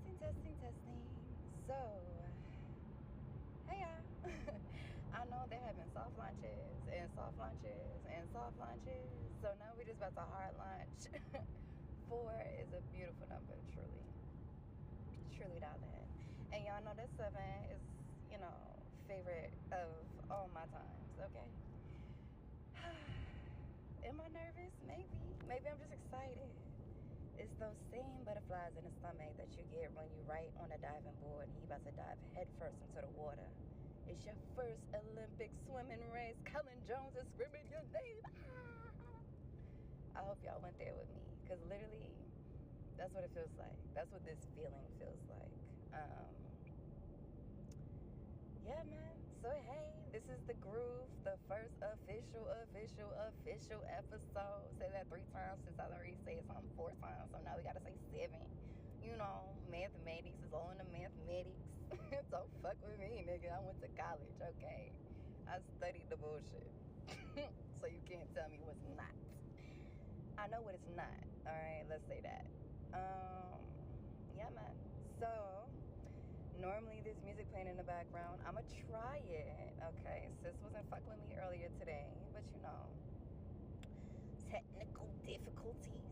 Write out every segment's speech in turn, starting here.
Testing. So, hey y'all. I know there have been soft launches and soft launches and soft launches. So now we're just about to hard launch. 4 is a beautiful number, truly. Truly, darling. And y'all know that 7 is, favorite of all my times, okay? Am I nervous? Maybe I'm just excited. It's those same butterflies in the stomach that you get when you right on a diving board and you about to dive headfirst into the water. It's your first Olympic swimming race. Cullen Jones is screaming your name. Ah! I hope y'all went there with me, because literally, that's what it feels like. That's what this feeling feels like. Yeah, man. So, hey, this is The Groove, the first official episode. Say that 3 times since I already said something 4 times. So now we got to say 7. Mathematics is all in the mathematics. Don't fuck with me, nigga. I went to college, okay? I studied the bullshit. So you can't tell me what's not. I know what it's not. All right, let's say that. Yeah, man. So, normally there's music playing in the background. I'ma try it, okay? Sis wasn't fucking with me earlier today, but technical difficulties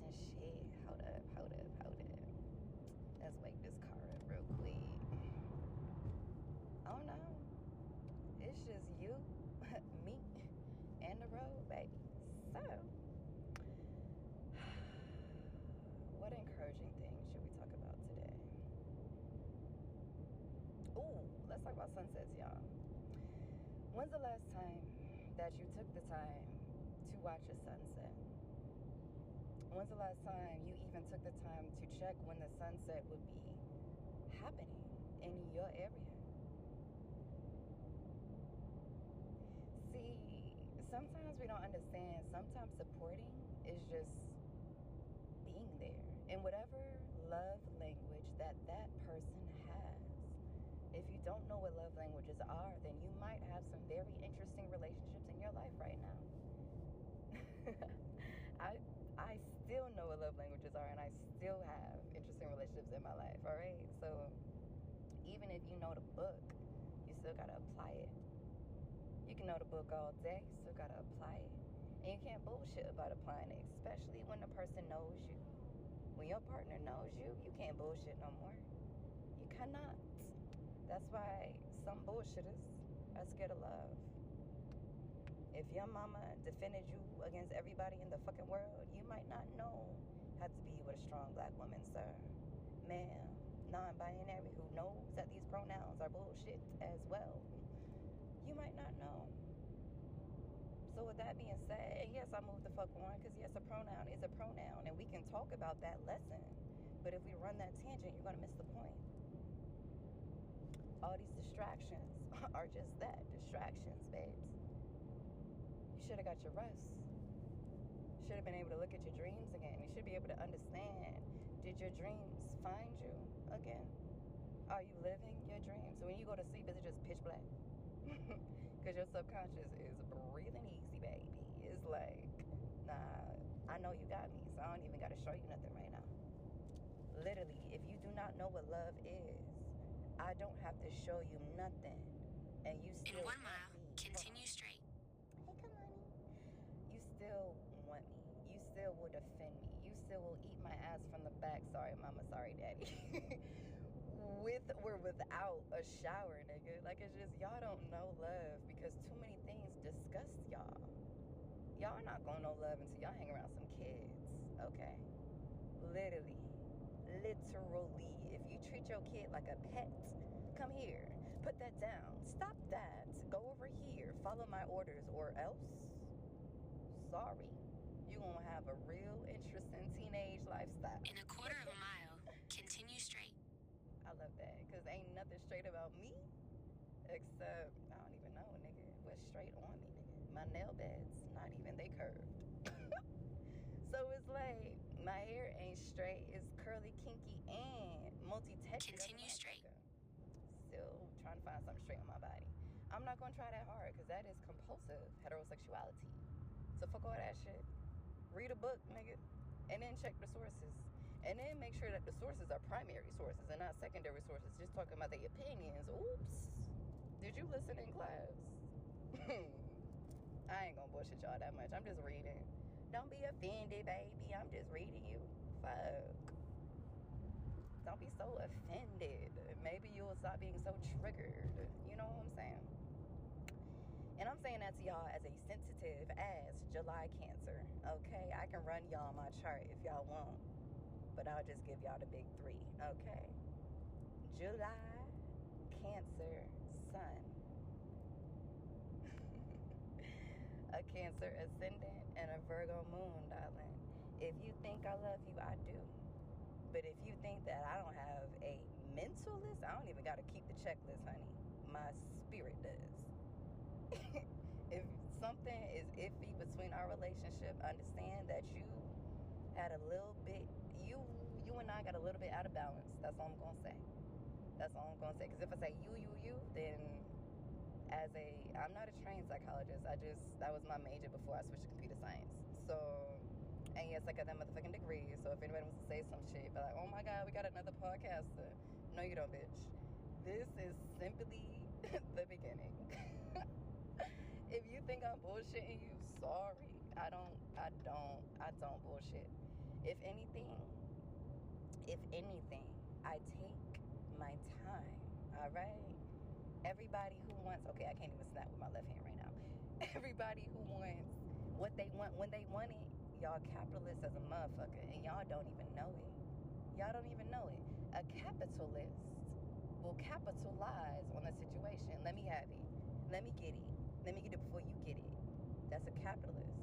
and shit. Hold up. Let's wake this car up real quick. Oh no, it's just you, me, and the road, baby. So, what encouraging things should we talk about today? Ooh, let's talk about sunsets, y'all. When's the last time that you took the time to watch a sunset? When's the last time you even took the time to check when the sunset would be happening in your area? See, sometimes we don't understand. Sometimes supporting is just being there in whatever love language that person has. If you don't know what love languages are, then you might have some very interesting relationships in your life right now. I still know what love languages are, and I still have interesting relationships in my life, all right? So even if you know the book, you still got to apply it. You can know the book all day, you still got to apply it. And you can't bullshit about applying it, especially when the person knows you. When your partner knows you, you can't bullshit no more. You cannot. That's why some bullshitters are scared of love. If your mama defended you against everybody in the fucking world, you might not know how to be with a strong black woman, sir. Ma'am, non-binary who knows that these pronouns are bullshit as well. You might not know. So with that being said, and yes, I moved the fuck on, because yes, a pronoun is a pronoun, and we can talk about that lesson. But if we run that tangent, you're going to miss the point. All these distractions are just that, distractions, babes. You should have got your rest. Should have been able to look at your dreams again. You should be able to understand, did your dreams find you again? Are you living your dreams? So when you go to sleep, is it just pitch black? Because your subconscious is breathing easy, baby. It's like, nah, I know you got me, so I don't even got to show you nothing right now. Literally, if you do not know what love is, I don't have to show you nothing. And you still in 1 mile, continue straight. Hey, come on. You still want me. You still will defend me. You still will eat my ass from the back. Sorry, mama. Sorry, daddy. With or without a shower, nigga. Like, it's just, y'all don't know love because too many things disgust y'all. Y'all not gonna know love until y'all hang around some kids, okay? Literally, if you treat your kid like a pet, come here, put that down, stop that, go over here, follow my orders, or else, sorry, you're gonna have a real interesting teenage lifestyle. In 1/4 mile, continue straight. I love that, because ain't nothing straight about me, except, I don't even know, nigga, what's straight on me, nigga. My nail beds, not even they curved. So it's like, my hair ain't straight, it's curly, kinky, and multi-textured. Continue straight. Still trying to find something straight on my body. I'm not gonna try that hard, because that is compulsive heterosexuality. So fuck all that shit. Read a book, nigga, and then check the sources. And then make sure that the sources are primary sources and not secondary sources, just talking about their opinions. Oops. Did you listen in class? I ain't gonna bullshit y'all that much. I'm just reading. Don't be offended, baby. I'm just reading you. Fuck. Don't be so offended. Maybe you'll stop being so triggered. You know what I'm saying? And I'm saying that to y'all as a sensitive as July Cancer. Okay? I can run y'all my chart if y'all want. But I'll just give y'all the big three. Okay? July, Cancer, Sun. A Cancer ascendant and a Virgo moon, darling. If you think I love you, I do. But if you think that I don't have a mental list, I don't even got to keep the checklist, honey. My spirit does. If something is iffy between our relationship, understand that you had a little bit, you and I got a little bit out of balance. That's all I'm going to say. That's all I'm going to say. Because if I say you, then I'm not a trained psychologist. That was my major before I switched to computer science. So, and yes, I got that motherfucking degree. So if anybody wants to say some shit, be like, oh my God, we got another podcaster. No, you don't, bitch. This is simply the beginning. If you think I'm bullshitting you, sorry. I don't bullshit. If anything, I take my time, all right? Everybody who wants, okay, I can't even snap with my left hand right now. Everybody who wants what they want when they want it, y'all capitalists as a motherfucker, and y'all don't even know it. Y'all don't even know it. A capitalist will capitalize on a situation. Let me have it. Let me get it. Let me get it before you get it. That's a capitalist.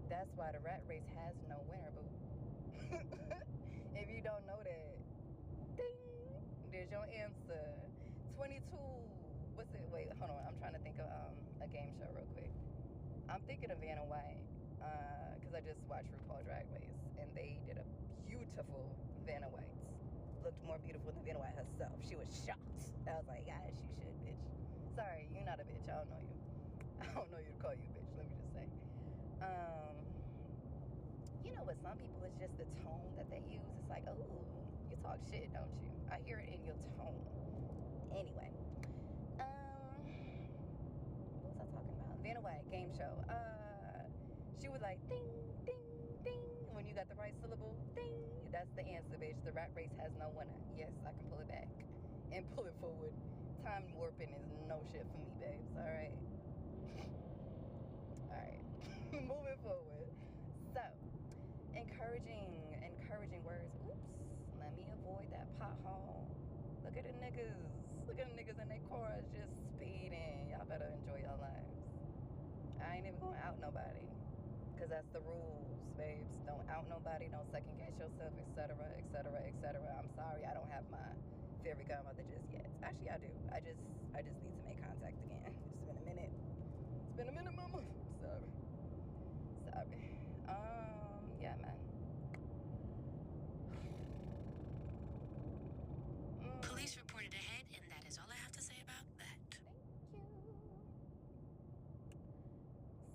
That's why the rat race has no winner, boo. If you don't know that, ding, there's your answer. 22, what's it? Wait, hold on. I'm trying to think of a game show real quick. I'm thinking of Vanna White, because I just watched RuPaul Drag Race, and they did a beautiful Vanna White. Looked more beautiful than Vanna White herself. She was shocked. I was like, guys, you should, bitch. Sorry, you're not a bitch. I don't know you. I don't know you to call you a bitch, let me just say. You know, with some people, it's just the tone that they use. It's like, oh, you talk shit, don't you? I hear it in your tone. Anyway, what was I talking about? Vanna White, game show. She was like, ding, ding, ding. When you got the right syllable, ding. That's the answer, bitch. The rat race has no winner. Yes, I can pull it back and pull it forward. Time warping is no shit for me, babes. All right. All right. Moving forward. So, encouraging words. Oops. Let me avoid that pothole. Look at the niggas. Look at the niggas in their cars just speeding. Y'all better enjoy your lives. I ain't even gonna out nobody. Because that's the rules, babes. Don't out nobody. Don't second guess yourself, etc., etc., etc. I'm sorry, I don't have my fairy godmother just yet. Actually, I do. I just need to make contact again. It's been a minute. It's been a minute, mama. Sorry. Yeah, man. Police reported ahead, and that is all I have to say about that. Thank you.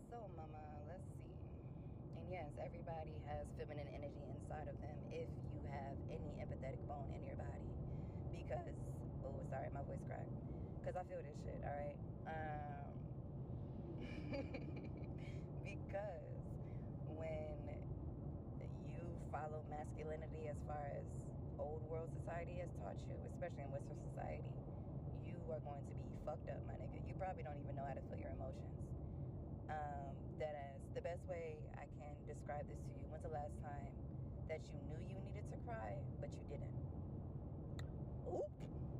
So, mama, let's see. And yes, everybody has feminine energy inside of them if you have any empathetic bone in your body. Because, oh, sorry, my voice cracked. Because I feel this shit, all right? Because when you follow masculinity as far as old world society has taught you, especially in Western society, you are going to be fucked up, my nigga. You probably don't even know how to feel your emotions. Deadass. The best way I can describe this to you, when's the last time that you knew you needed to cry, but you didn't? Oop!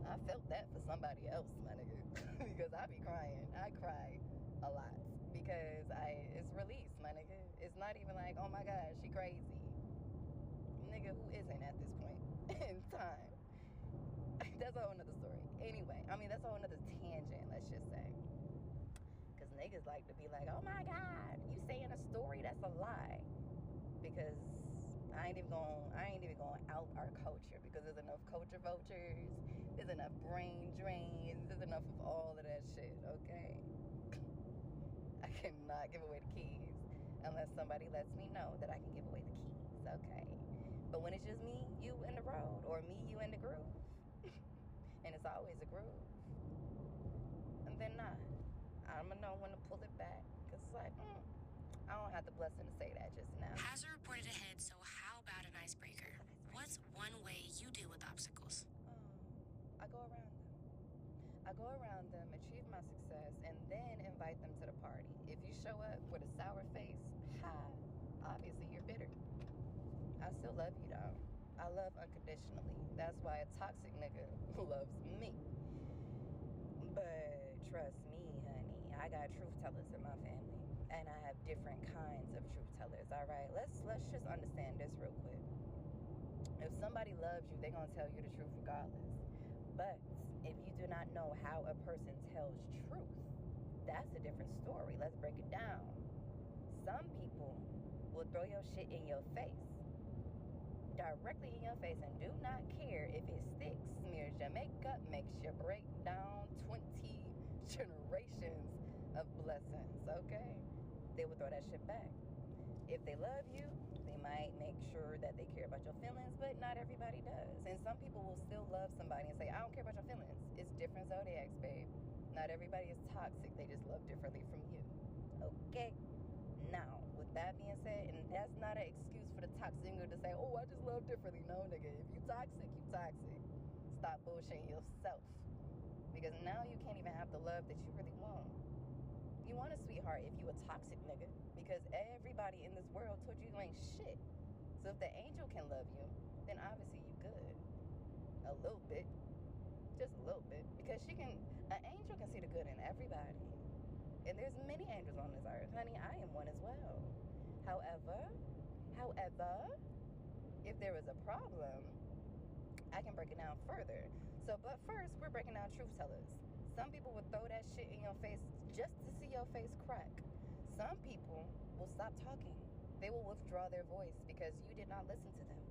I felt that for somebody else, my nigga. Because I be crying. I cry a lot. Because it's release, my nigga. It's not even like, oh my God, she crazy. Nigga, who isn't at this point in time? That's a whole nother story. Anyway, I mean, that's a whole nother tangent, let's just say. Because niggas like to be like, oh my God, you saying a story? That's a lie. Because I ain't even going out our culture, because there's enough culture vultures, there's enough brain drains, there's enough of all of that shit, okay? I cannot give away the keys unless somebody lets me know that I can give away the keys, okay? But when it's just me, you, and the road, or me, you, and the groove, and it's always a groove, and then nah, I'm gonna know when to pull it back. Cause it's like, I don't have the blessing to say that just now. Hazard reported ahead, so how about an icebreaker? What's one way you deal with obstacles? I go around them. I go around them, achieve my success, and then invite them to the party. If you show up with a sour face, obviously you're bitter. I still love you though. I love unconditionally. That's why a toxic nigga loves me. But trust me, honey, I got truth tellers in my family. And I have different kinds of truth tellers, all right? Let's just understand this real quick. If somebody loves you, they're going to tell you the truth regardless. But if you do not know how a person tells truth, that's a different story. Let's break it down. Some people will throw your shit in your face, directly in your face, and do not care if it sticks, smears your makeup, makes you break down 20 generations of blessings, okay? They will throw that shit back. If they love you, they might make sure that they care about your feelings, but not everybody does. And some people will still love somebody and say, I don't care about your feelings. It's different zodiacs, babe. Not everybody is toxic. They just love differently from you. Okay? Now, with that being said, and that's not an excuse for the toxic nigga to say, oh, I just love differently. No, nigga. If you toxic, you toxic. Stop bullshitting yourself. Because now you can't even have the love that you really want. You want a sweetheart if you a toxic nigga, because everybody in this world told you ain't shit. So if the angel can love you, then obviously you good. A little bit. Just a little bit. Because an angel can see the good in everybody. And there's many angels on this earth. Honey, I am one as well. However, if there is a problem, I can break it down further. So, but first, we're breaking down truth tellers. Some people will throw that shit in your face just to see your face crack. Some people will stop talking. They will withdraw their voice because you did not listen to them.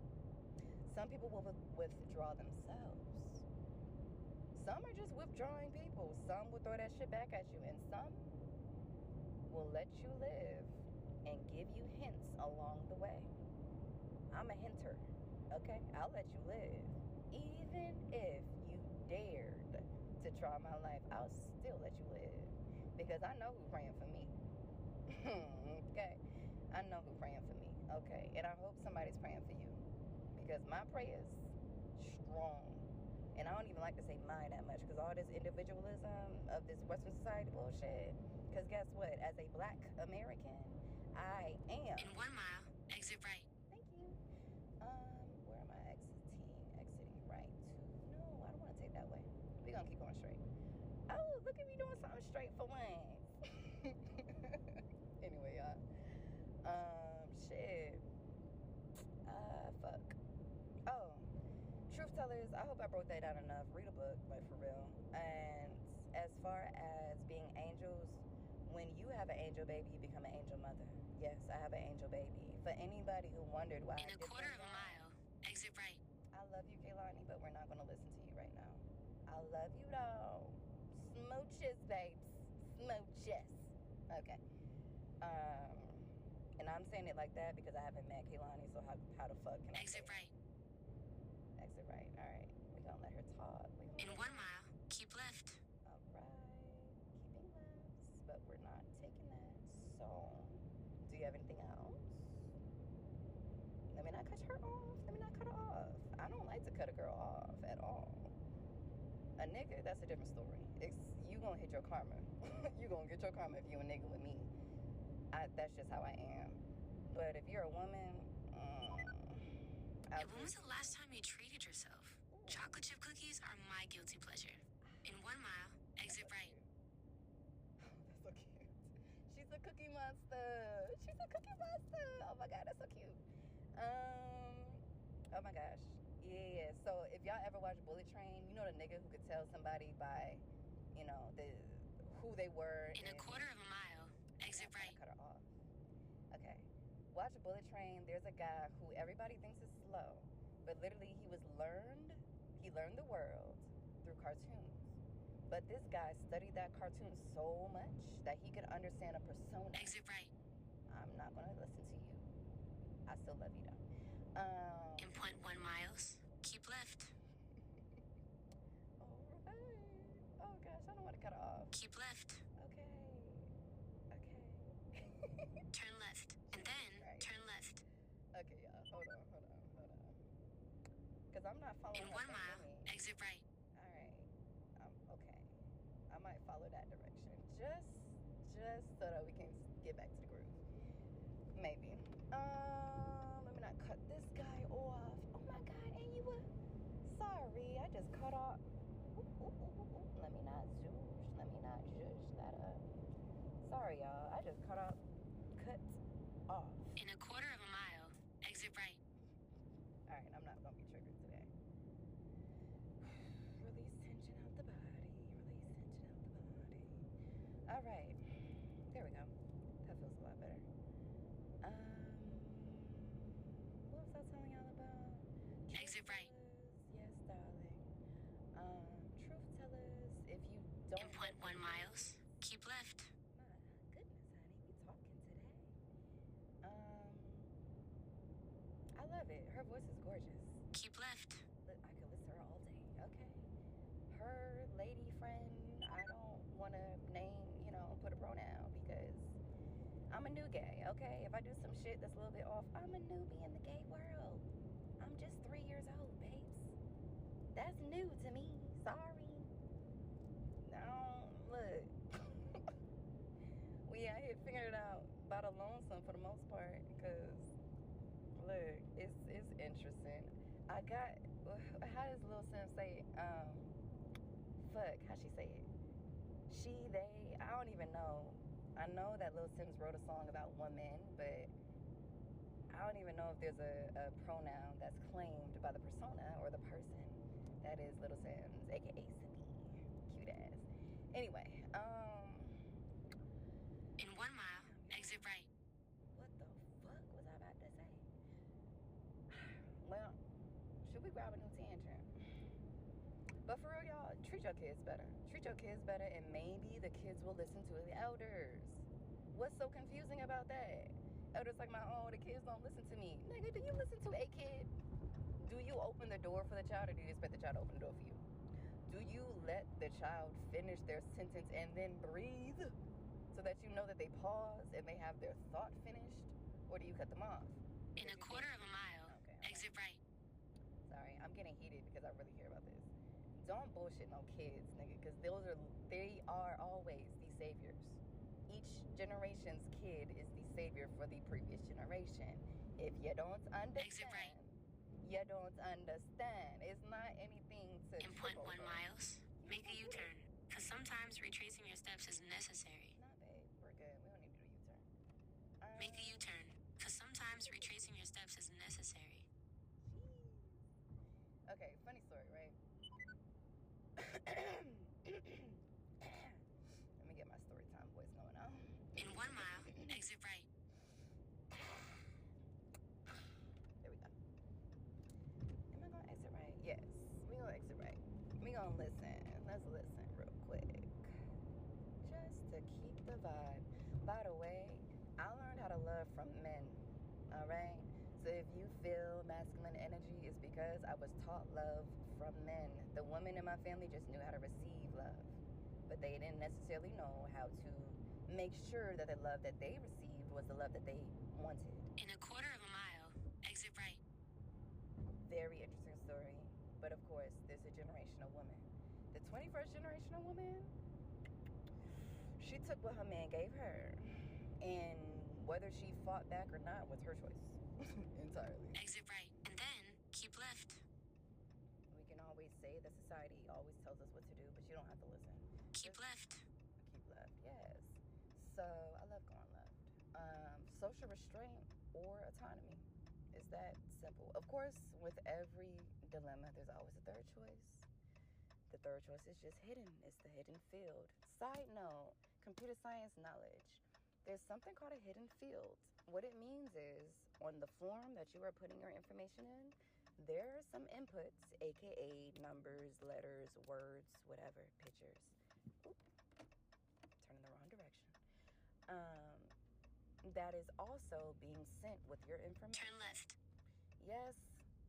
Some people will withdraw themselves. Some are just withdrawing people. Some will throw that shit back at you. And some will let you live and give you hints along the way. I'm a hinter, okay? I'll let you live. Even if you dared to try my life, I'll still let you live. Because I know who's praying for me. Okay? I know who's praying for me, okay? And I hope somebody's praying for you. Because my prayer's strong. And I don't even like to say mine that much, because all this individualism of this Western society bullshit. Because guess what? As a Black American, I am. In 1 mile, exit right. Thank you. Where am I exiting? Exiting right to... No, I don't want to take that way. We're going to keep going straight. Oh, look at me doing something straight for once. Anyway, y'all. Shit. Fuck. Oh. Truth tellers, I hope I broke that down enough. Read a book, like for real. And as far as being angels, when you have an angel baby, you become an angel mother. Yes, I have an angel baby. For anybody who wondered why In a quarter of a mile, exit right. I love you, Kaylani, but we're not going to listen to you right now. I love you, though. Smooches, babes. Smooches. Okay. And I'm saying it like that because I haven't met Kaylani, so how the fuck can I exit right? Exit right. All right. We're going to let her talk. In 1 mile, keep left. All right. Keeping lefts, but we're not taking that. So, do you have anything else? Let me not cut her off. Let me not cut her off. I don't like to cut a girl off at all. A nigga, that's a different story. You gonna hit your karma. You gonna get your karma if you a nigga with me. That's just how I am. But if you're a woman, when was the last time you treated yourself? Chocolate chip cookies are my guilty pleasure. In 1 mile, exit right. That's so cute. She's a cookie monster. She's a cookie monster. Oh my God, that's so cute. Oh my gosh. Yeah. So if y'all ever watch Bullet Train, you know the nigga who could tell somebody by, you know, who they were. In a quarter of a mile, exit right. Cut her off. Okay. Watch Bullet Train. There's a guy who everybody thinks is slow, but literally he learned the world through cartoons. But this guy studied that cartoon so much that he could understand a persona. Exit right. I'm not gonna listen to you. I still love you though. In Turn left, and then turn left. Okay, y'all. Hold on. Because I'm not following In her 1 thing, mile, me. exit right. All right. Okay. I might follow that direction. Just so that we can get back to the groove. Maybe. Let me not cut this guy off. Oh my God, and you were sorry. I just cut off. Ooh. Let me not zhoosh that up. Sorry, y'all. I just cut off. In a 1/4 of a mile, exit right. All right, I'm not gonna be triggered today. Release tension out the body. All right, there we go. That feels a lot better. What was I telling y'all about? Exit right. Yes, darling. Truth tellers, if you don't... In 0.1 miles, keep left. My goodness, honey, we talking today. I love it. Her voice is gorgeous. Keep left. I could listen to her all day. Okay. Her lady friend, I don't want to name, put a pronoun because I'm a new gay, okay? If I do some shit that's a little bit off, I'm a newbie in the gay world. I'm just 3 years old, babes. That's new to me. Sorry. No, look. We out here figuring it out by the lonesome for the most part because, look, it's interesting. I got, how does Lil Sim say it? How she say it? She, they, I don't even know. I know that Lil Sims wrote a song about women, but I don't even know if there's a pronoun that's claimed by the persona or the person that is Lil Sims, aka Cindy. Cute ass. Anyway, in 1 mile, exit right. What the fuck was I about to say? Well, should we grab a new tangent? But for real, y'all, treat your kids better. And maybe the kids will listen to the elders. What's so confusing about that? Elders like my own, the kids don't listen to me. Nigga, do you listen to a kid? Do you open the door for the child, or do you expect the child to open the door for you? Do you let the child finish their sentence and then breathe so that you know that they pause and they have their thought finished? Or do you cut them off? In a 1/4 of a mile, exit right. Sorry, I'm getting heated because I really care about this. Don't bullshit no kids, nigga, because they are always the saviors. Each generation's kid is the savior for the previous generation. If you don't understand, exit right. You don't understand. It's not anything to... In 0.1 miles, make a U-turn, because sometimes retracing your steps is necessary. Nah, babe, we're good. We don't need to do a U-turn. Make a U-turn, because sometimes retracing your steps is necessary. Jeez. Okay, funny story, right? Let me get my story time voice going on. In 1 mile, exit right. There we go. Am I going to exit right? Yes. We going to exit right. We going to listen. Let's listen real quick. Just to keep the vibe. By the way, I learned how to love from men. All right? So if you feel masculine energy, it's because I was taught love from men. The women in my family just knew how to receive love. But they didn't necessarily know how to make sure that the love that they received was the love that they wanted. In a 1/4 of a mile, exit right. Very interesting story. But of course, there's a generational woman. The 21st generational woman, she took what her man gave her. And whether she fought back or not was her choice. Entirely. Exit right, and then keep left. We can always say that society always tells us what to do, but you don't have to listen. Keep left. Keep left, yes. So I love going left. Social restraint or autonomy. It's that simple. Of course, with every dilemma, there's always a third choice. The third choice is just hidden. It's the hidden field. Side note, computer science knowledge. There's something called a hidden field. What it means is, on the form that you are putting your information in, there are some inputs, aka numbers, letters, words, whatever, pictures. Oop, turning the wrong direction. That is also being sent with your information. Turn left. Yes,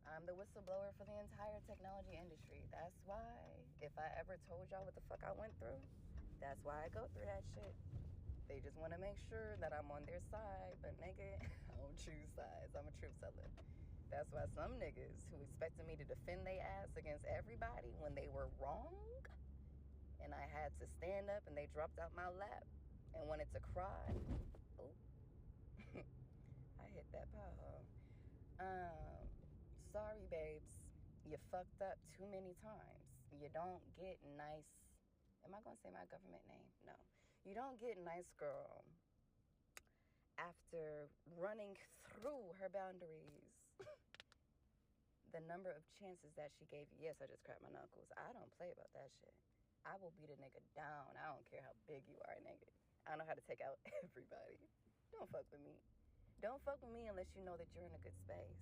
I'm the whistleblower for the entire technology industry. That's why, if I ever told y'all what the fuck I went through, that's why I go through that shit. They just want to make sure that I'm on their side. But nigga, I don't choose sides. I'm a truth teller. That's why some niggas who expected me to defend their ass against everybody when they were wrong, and I had to stand up and they dropped out my lap and wanted to cry. Oh, I hit that pothole. Sorry, babes. You fucked up too many times. You don't get nice. Am I going to say my government name? No. You don't get nice girl after running through her boundaries. The number of chances that she gave you. Yes, I just cracked my knuckles. I don't play about that shit. I will beat a nigga down. I don't care how big you are, nigga. I know how to take out everybody. Don't fuck with me. Don't fuck with me unless you know that you're in a good space.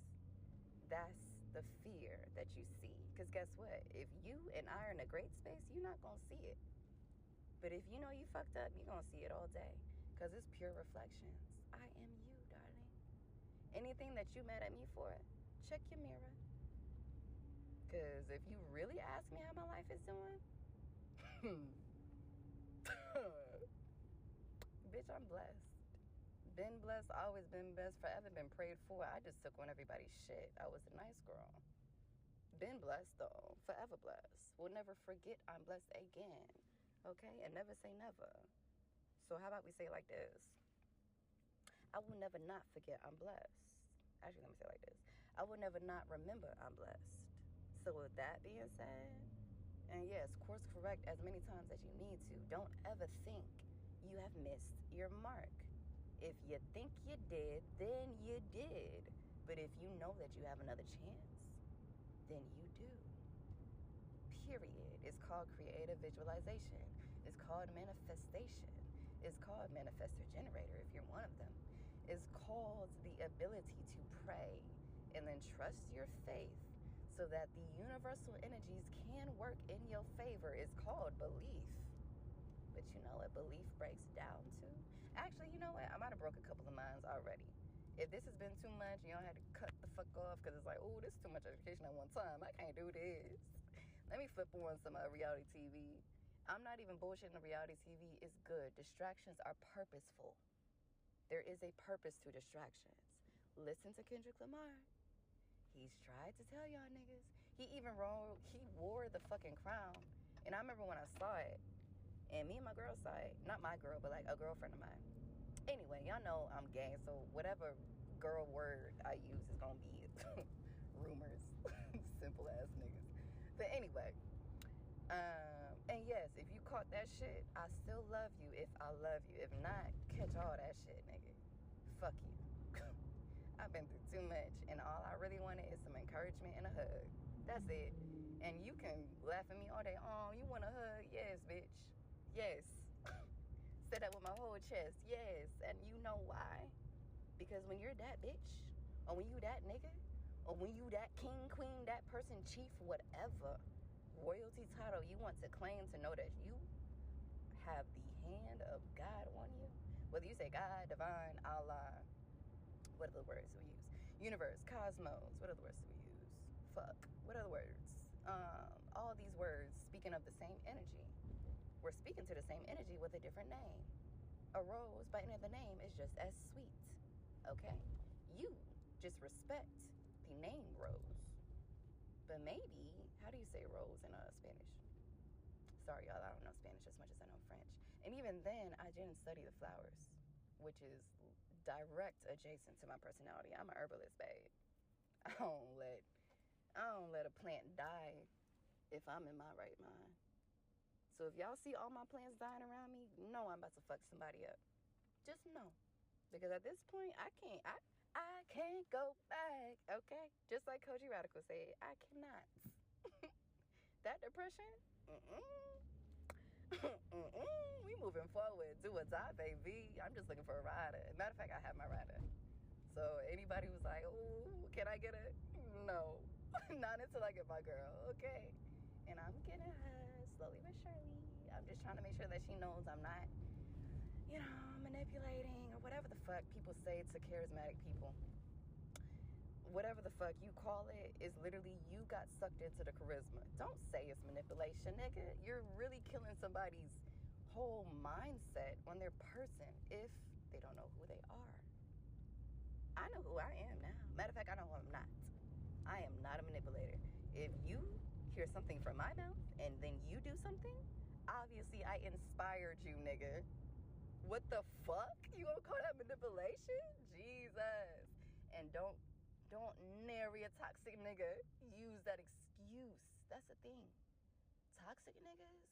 That's the fear that you see. Because guess what? If you and I are in a great space, you're not going to see it. But if you know you fucked up, you're going to see it all day. Because it's pure reflections. I am you, darling. Anything that you mad at me for, check your mirror. Because if you really ask me how my life is doing, bitch, I'm blessed. Been blessed, always been blessed, forever been prayed for. I just took on everybody's shit. I was a nice girl. Been blessed, though. Forever blessed. Will never forget I'm blessed again. Okay? And never say never. So how about we say it like this? I will never not forget I'm blessed. Actually, let me say it like this. I will never not remember I'm blessed. So with that being said, and yes, course correct as many times as you need to. Don't ever think you have missed your mark. If you think you did, then you did. But if you know that you have another chance, then you do. Period. It's called creative visualization. It's called manifestation. It's called manifestor generator if you're one of them. It's called the ability to pray and then trust your faith so that the universal energies can work in your favor. It's called belief. But you know what belief breaks down to? Actually, you know what? I might have broke a couple of minds already. If this has been too much, you don't have to cut the fuck off because it's like, oh, this is too much education at one time. I can't do this. Let me flip on some reality TV. I'm not even bullshitting. The reality TV is good. Distractions are purposeful. There is a purpose to distractions. Listen to Kendrick Lamar. He's tried to tell y'all niggas. He wore the fucking crown. And I remember when I saw it, and me and my girl saw it. Not my girl, but like a girlfriend of mine. Anyway, y'all know I'm gay, so whatever girl word I use is gonna be rumors. Simple ass niggas. But anyway, and yes, if you caught that shit, I still love you if I love you. If not, catch all that shit, nigga. Fuck you. I've been through too much, and all I really wanted is some encouragement and a hug. That's it. And you can laugh at me all day. Oh, you want a hug? Yes, bitch. Yes. Said that with my whole chest. Yes. And you know why? Because when you're that bitch, or when you that nigga, or when you that king, queen, that person, chief, whatever royalty title you want to claim, to know that you have the hand of God on you. Whether you say God, divine, Allah, what are the words we use? Universe, cosmos, what are the words we use? Fuck, what are the words? All these words speaking of the same energy. We're speaking to the same energy with a different name. A rose by any other name is just as sweet, okay? You just respect the name rose. But maybe, how do you say rose in Spanish? Sorry, y'all, I don't know Spanish as much as I know French. And even then, I didn't study the flowers, which is direct adjacent to my personality. I'm an herbalist, babe. I don't let a plant die if I'm in my right mind. So if y'all see all my plants dying around me, know I'm about to fuck somebody up. Just know. Because at this point, I can't go back, okay? Just like Koji Radical said, I cannot. That depression, we moving forward. Do or die, baby. I'm just looking for a rider. Matter of fact, I have my rider. So anybody was like, oh, can I get it? No. Not until I get my girl, okay? And I'm getting her slowly but surely. I'm just trying to make sure that she knows I'm not, manipulating or whatever the fuck people say to charismatic people. Whatever the fuck you call it is literally you got sucked into the charisma. Don't say it's manipulation, nigga. You're really killing somebody's whole mindset on their person if they don't know who they are. I know who I am now. Matter of fact, I know who I'm not. I am not a manipulator. If you hear something from my mouth and then you do something, obviously I inspired you, nigga. What the fuck? You gonna call that manipulation? Jesus. And don't nary a toxic nigga use that excuse. That's the thing. Toxic niggas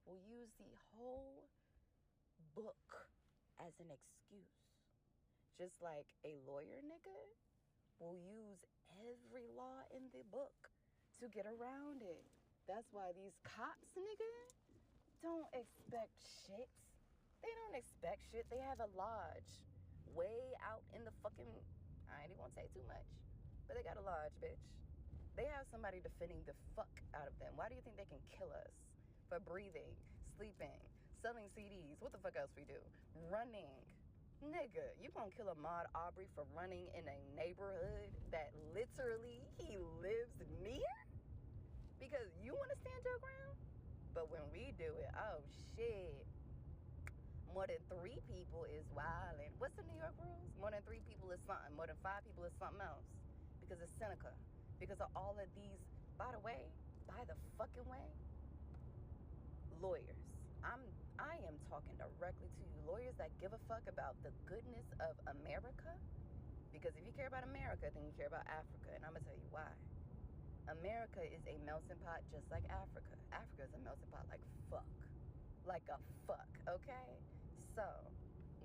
will use the whole book as an excuse. Just like a lawyer nigga will use every law in the book to get around it. That's why these cops, nigga, don't expect shit. They don't expect shit. They have a lodge way out in the fucking... I ain't even gonna say too much, but they got a lodge, bitch. They have somebody defending the fuck out of them. Why do you think they can kill us? For breathing, sleeping, selling CDs. What the fuck else we do? Running. Nigga, you gonna kill Ahmaud Arbery for running in a neighborhood that literally he lives near? Because you want to stand your ground? But when we do it, oh shit. More than 3 people is wildin'. What's the New York rules? More than 3 people is something. More than 5 people is something else. Because it's Seneca. Because of all of these, by the fucking way, lawyers. I am talking directly to you. Lawyers that give a fuck about the goodness of America. Because if you care about America, then you care about Africa. And I'm going to tell you why. America is a melting pot just like Africa. Africa is a melting pot like fuck. Like a fuck, okay? So,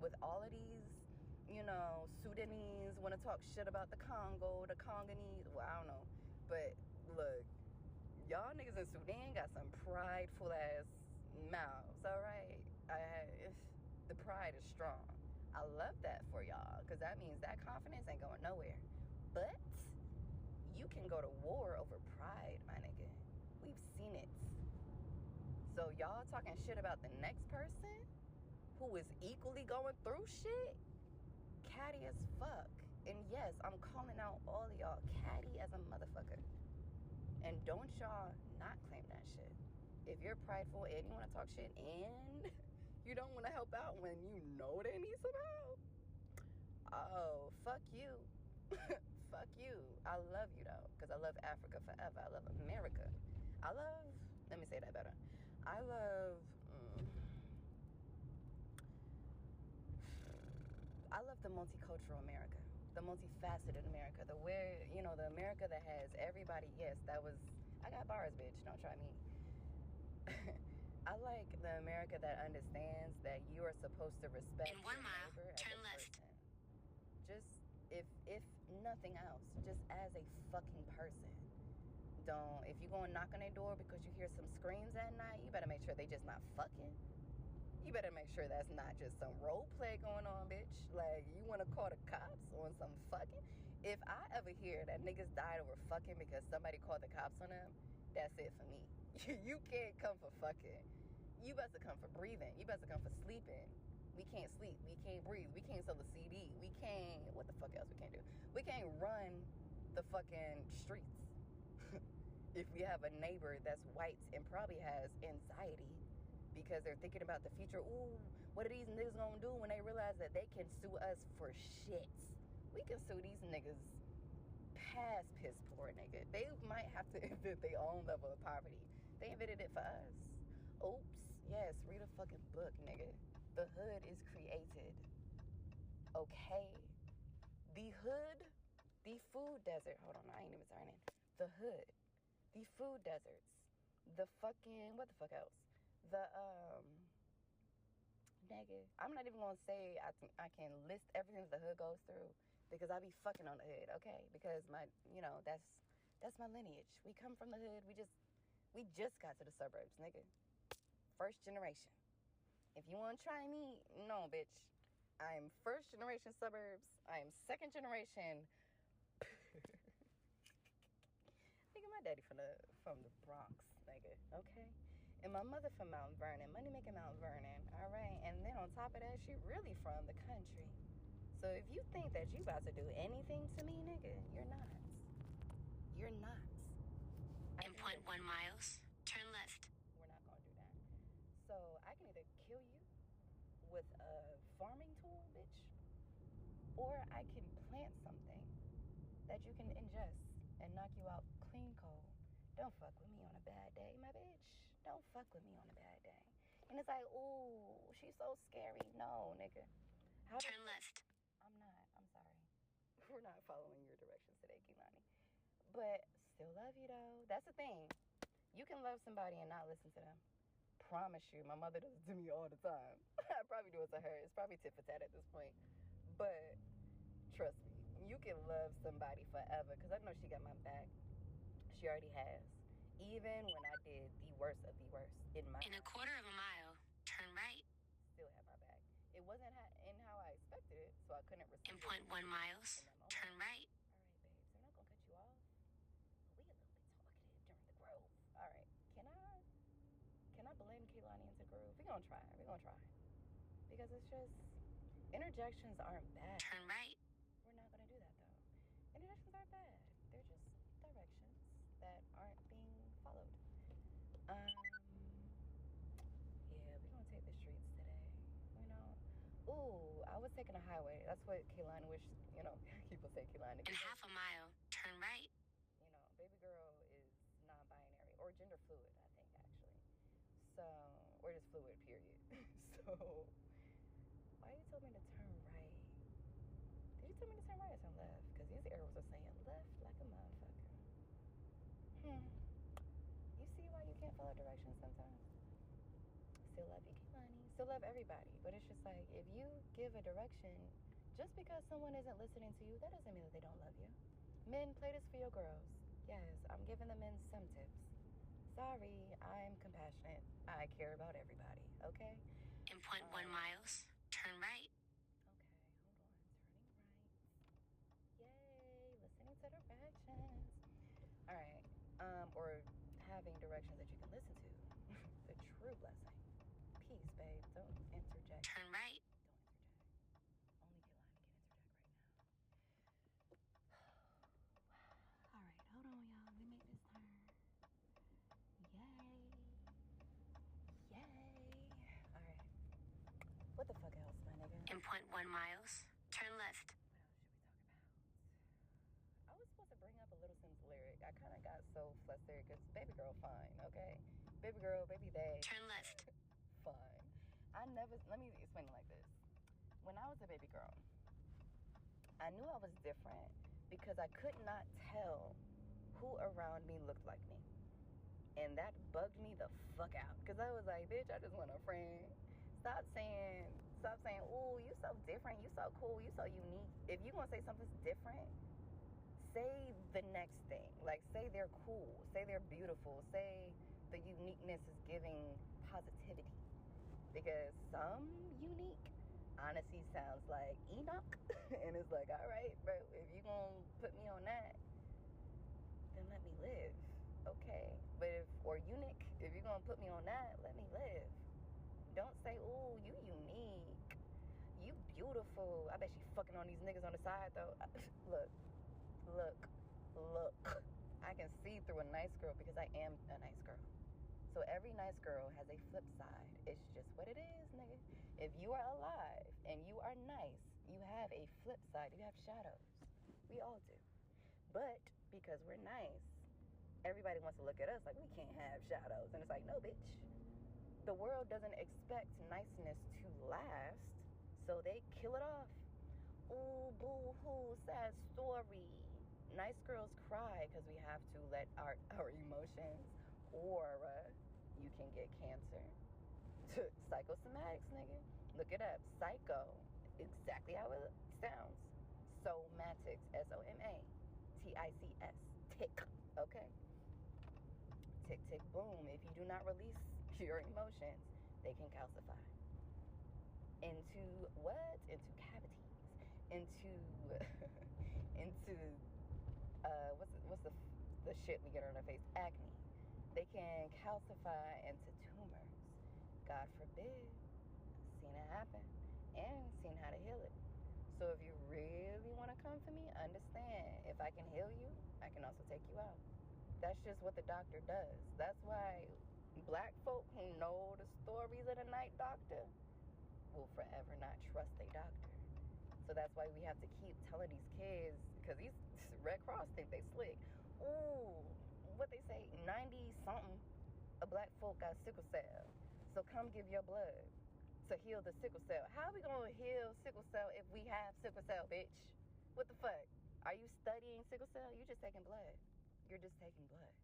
with all of these, Sudanese want to talk shit about the Congo, the Congolese, well, I don't know. But, look, y'all niggas in Sudan got some prideful ass mouths, all right? The pride is strong. I love that for y'all, because that means that confidence ain't going nowhere. But you can go to war over pride, my nigga. We've seen it. So y'all talking shit about the next person who is equally going through shit? Catty as fuck. And yes, I'm calling out all of y'all catty as a motherfucker. And don't y'all not claim that shit. If you're prideful and you want to talk shit and you don't want to help out when you know they need some help, oh, fuck you. Fuck you. I love you though, because I love Africa forever. I love America. Let me say that better. I love the multicultural America, the multifaceted America, the America that has everybody. Yes, I got bars, bitch. Don't try me. I like the America that understands that you are supposed to respect in 1 mile, your neighbor as turn a left. person. Just if nothing else, just as a fucking person. If you go and knock on their door because you hear some screams at night, you better make sure they just not fucking. You better make sure that's not just some role play going on, bitch. Like, you want to call the cops on some fucking? If I ever hear that niggas died over fucking because somebody called the cops on them, that's it for me. You can't come for fucking. You about to come for breathing. You about to come for sleeping. We can't sleep. We can't breathe. We can't sell a CD. We can't... What the fuck else we can't do? We can't run the fucking streets. If we have a neighbor that's white and probably has anxiety because they're thinking about the future. Ooh, what are these niggas gonna do when they realize that they can sue us for shit? We can sue these niggas past piss poor, nigga. They might have to invent their own level of poverty. They invented it for us. Oops. Yes, read a fucking book, nigga. The hood is created. Okay? The hood, the food desert. Hold on, I ain't even turning. The hood, the food deserts, the fucking, what the fuck else? Nigga, I'm not even gonna say I can list everything that the hood goes through because I be fucking on the hood, okay? Because that's my lineage. We come from the hood. We just got to the suburbs, nigga. First generation. If you want to try me, no, bitch. I'm first generation suburbs. I am second generation. Nigga, my daddy from the Bronx, nigga, okay? And my mother from Mount Vernon, money making Mount Vernon, all right? And then on top of that, she really from the country. So if you think that you about to do anything to me, nigga, you're not. You're not. In 0.1 miles, turn left. We're not gonna do that. So I can either kill farming tool, bitch, or I can plant something that you can ingest and knock you out clean cold. Don't fuck with me on a bad day, my bitch. Don't fuck with me on a bad day. And it's like, ooh, she's so scary. No, nigga. Turn left. I'm not. I'm sorry. We're not following your directions today, Kehlani. But still love you, though. That's the thing. You can love somebody and not listen to them. Promise you. My mother does it to me all the time. I probably do it to her. It's probably tit for tat at this point. But trust me, you can love somebody forever. Because I know she got my back. She already has. Even when I did the worst of the worst in my... In a quarter of a mile, turn right. Still had my back. It wasn't in how I expected it, so I couldn't receive in it. 0.1 miles, turn right. All right, babes. They're not going to cut you off. But we a little bit talkative during the grove. All right. Can I blend Kehlani into groove? We're going to try. Because it's just... Interjections aren't bad. Turn right. We're not going to do that, though. Interjections aren't bad. They're just directions that aren't being followed. Yeah, we're going to take the streets today. You know? Ooh, I was taking a highway. That's what Kehlani wish, people say Kehlani. In half a mile, turn right. Baby girl is non-binary or gender fluid, I think, actually. So, or just fluid, period. So, why you told me to turn right? Did you tell me to turn right or turn left? Because these arrows are saying left like a motherfucker. You see why you can't follow directions sometimes? Still love you, Kehlani. Still love everybody. But it's just like, if you give a direction, just because someone isn't listening to you, that doesn't mean that they don't love you. Men, play this for your girls. Yes, I'm giving the men some tips. Sorry, I'm compassionate. I care about everybody, okay? In 0.1 miles, turn right. Okay, hold on. Turning right. Yay, listening to directions. All right, or having directions that you can listen to. The true blessing. Peace, babe. Don't interject. Turn right. Don't interject. Only Kehlani can interject right now. All right, hold on, y'all. Let me make this turn. Yay. All right. What the fuck else, my nigga? In 0.1 miles, turn left. What else should we talk about? I was supposed to bring up a Little Sims lyric. I kind of got so flustered because baby girl fine, okay? Baby girl, baby they. Turn left. Fine. Let me explain it like this. When I was a baby girl, I knew I was different because I could not tell who around me looked like me. And that bugged me the fuck out. Because I was like, bitch, I just want a friend. Stop saying, oh, you so different, you so cool, you so unique. If you want to say something's different, say the next thing. Like, say they're cool, say they're beautiful, say the uniqueness is giving positivity. Because some unique honestly sounds like Enoch. And it's like, all right, bro, if you gonna put me on that, then let me live. Okay. But if you're gonna put me on that, let me live. Don't say, oh, you unique, you beautiful. I bet she fucking on these niggas on the side though. Look. I can see through a nice girl because I am a nice girl. So every nice girl has a flip side. It's just what it is, nigga. If you are alive and you are nice, you have a flip side. You have shadows. We all do. But because we're nice, everybody wants to look at us like we can't have shadows. And it's like, no, bitch. The world doesn't expect niceness to last, so they kill it off. Ooh, boo-hoo, sad story. Nice girls cry because we have to let our emotions, or you can get cancer. Psychosomatics, nigga. Look it up. Psycho. Exactly how it sounds. Somatics. SOMATICS. Tick. Okay? Tick, tick, boom. If you do not release your emotions, they can calcify. Into what? Into cavities. Into what's the shit we get on our face? Acne. They can calcify into tumors. God forbid. Seen it happen and seen how to heal it. So if you really want to come for me, understand, if I can heal you, I can also take you out. That's just what the doctor does. That's why black folk who know the stories of the night doctor will forever not trust a doctor. So that's why we have to keep telling these kids, because these Red Cross think they slick. Ooh, what they say, 90 something of black folk got sickle cell. So come give your blood to heal the sickle cell. How are we gonna heal sickle cell if we have sickle cell, bitch? What the fuck? Are you studying sickle cell? You're just taking blood. You're just taking blood.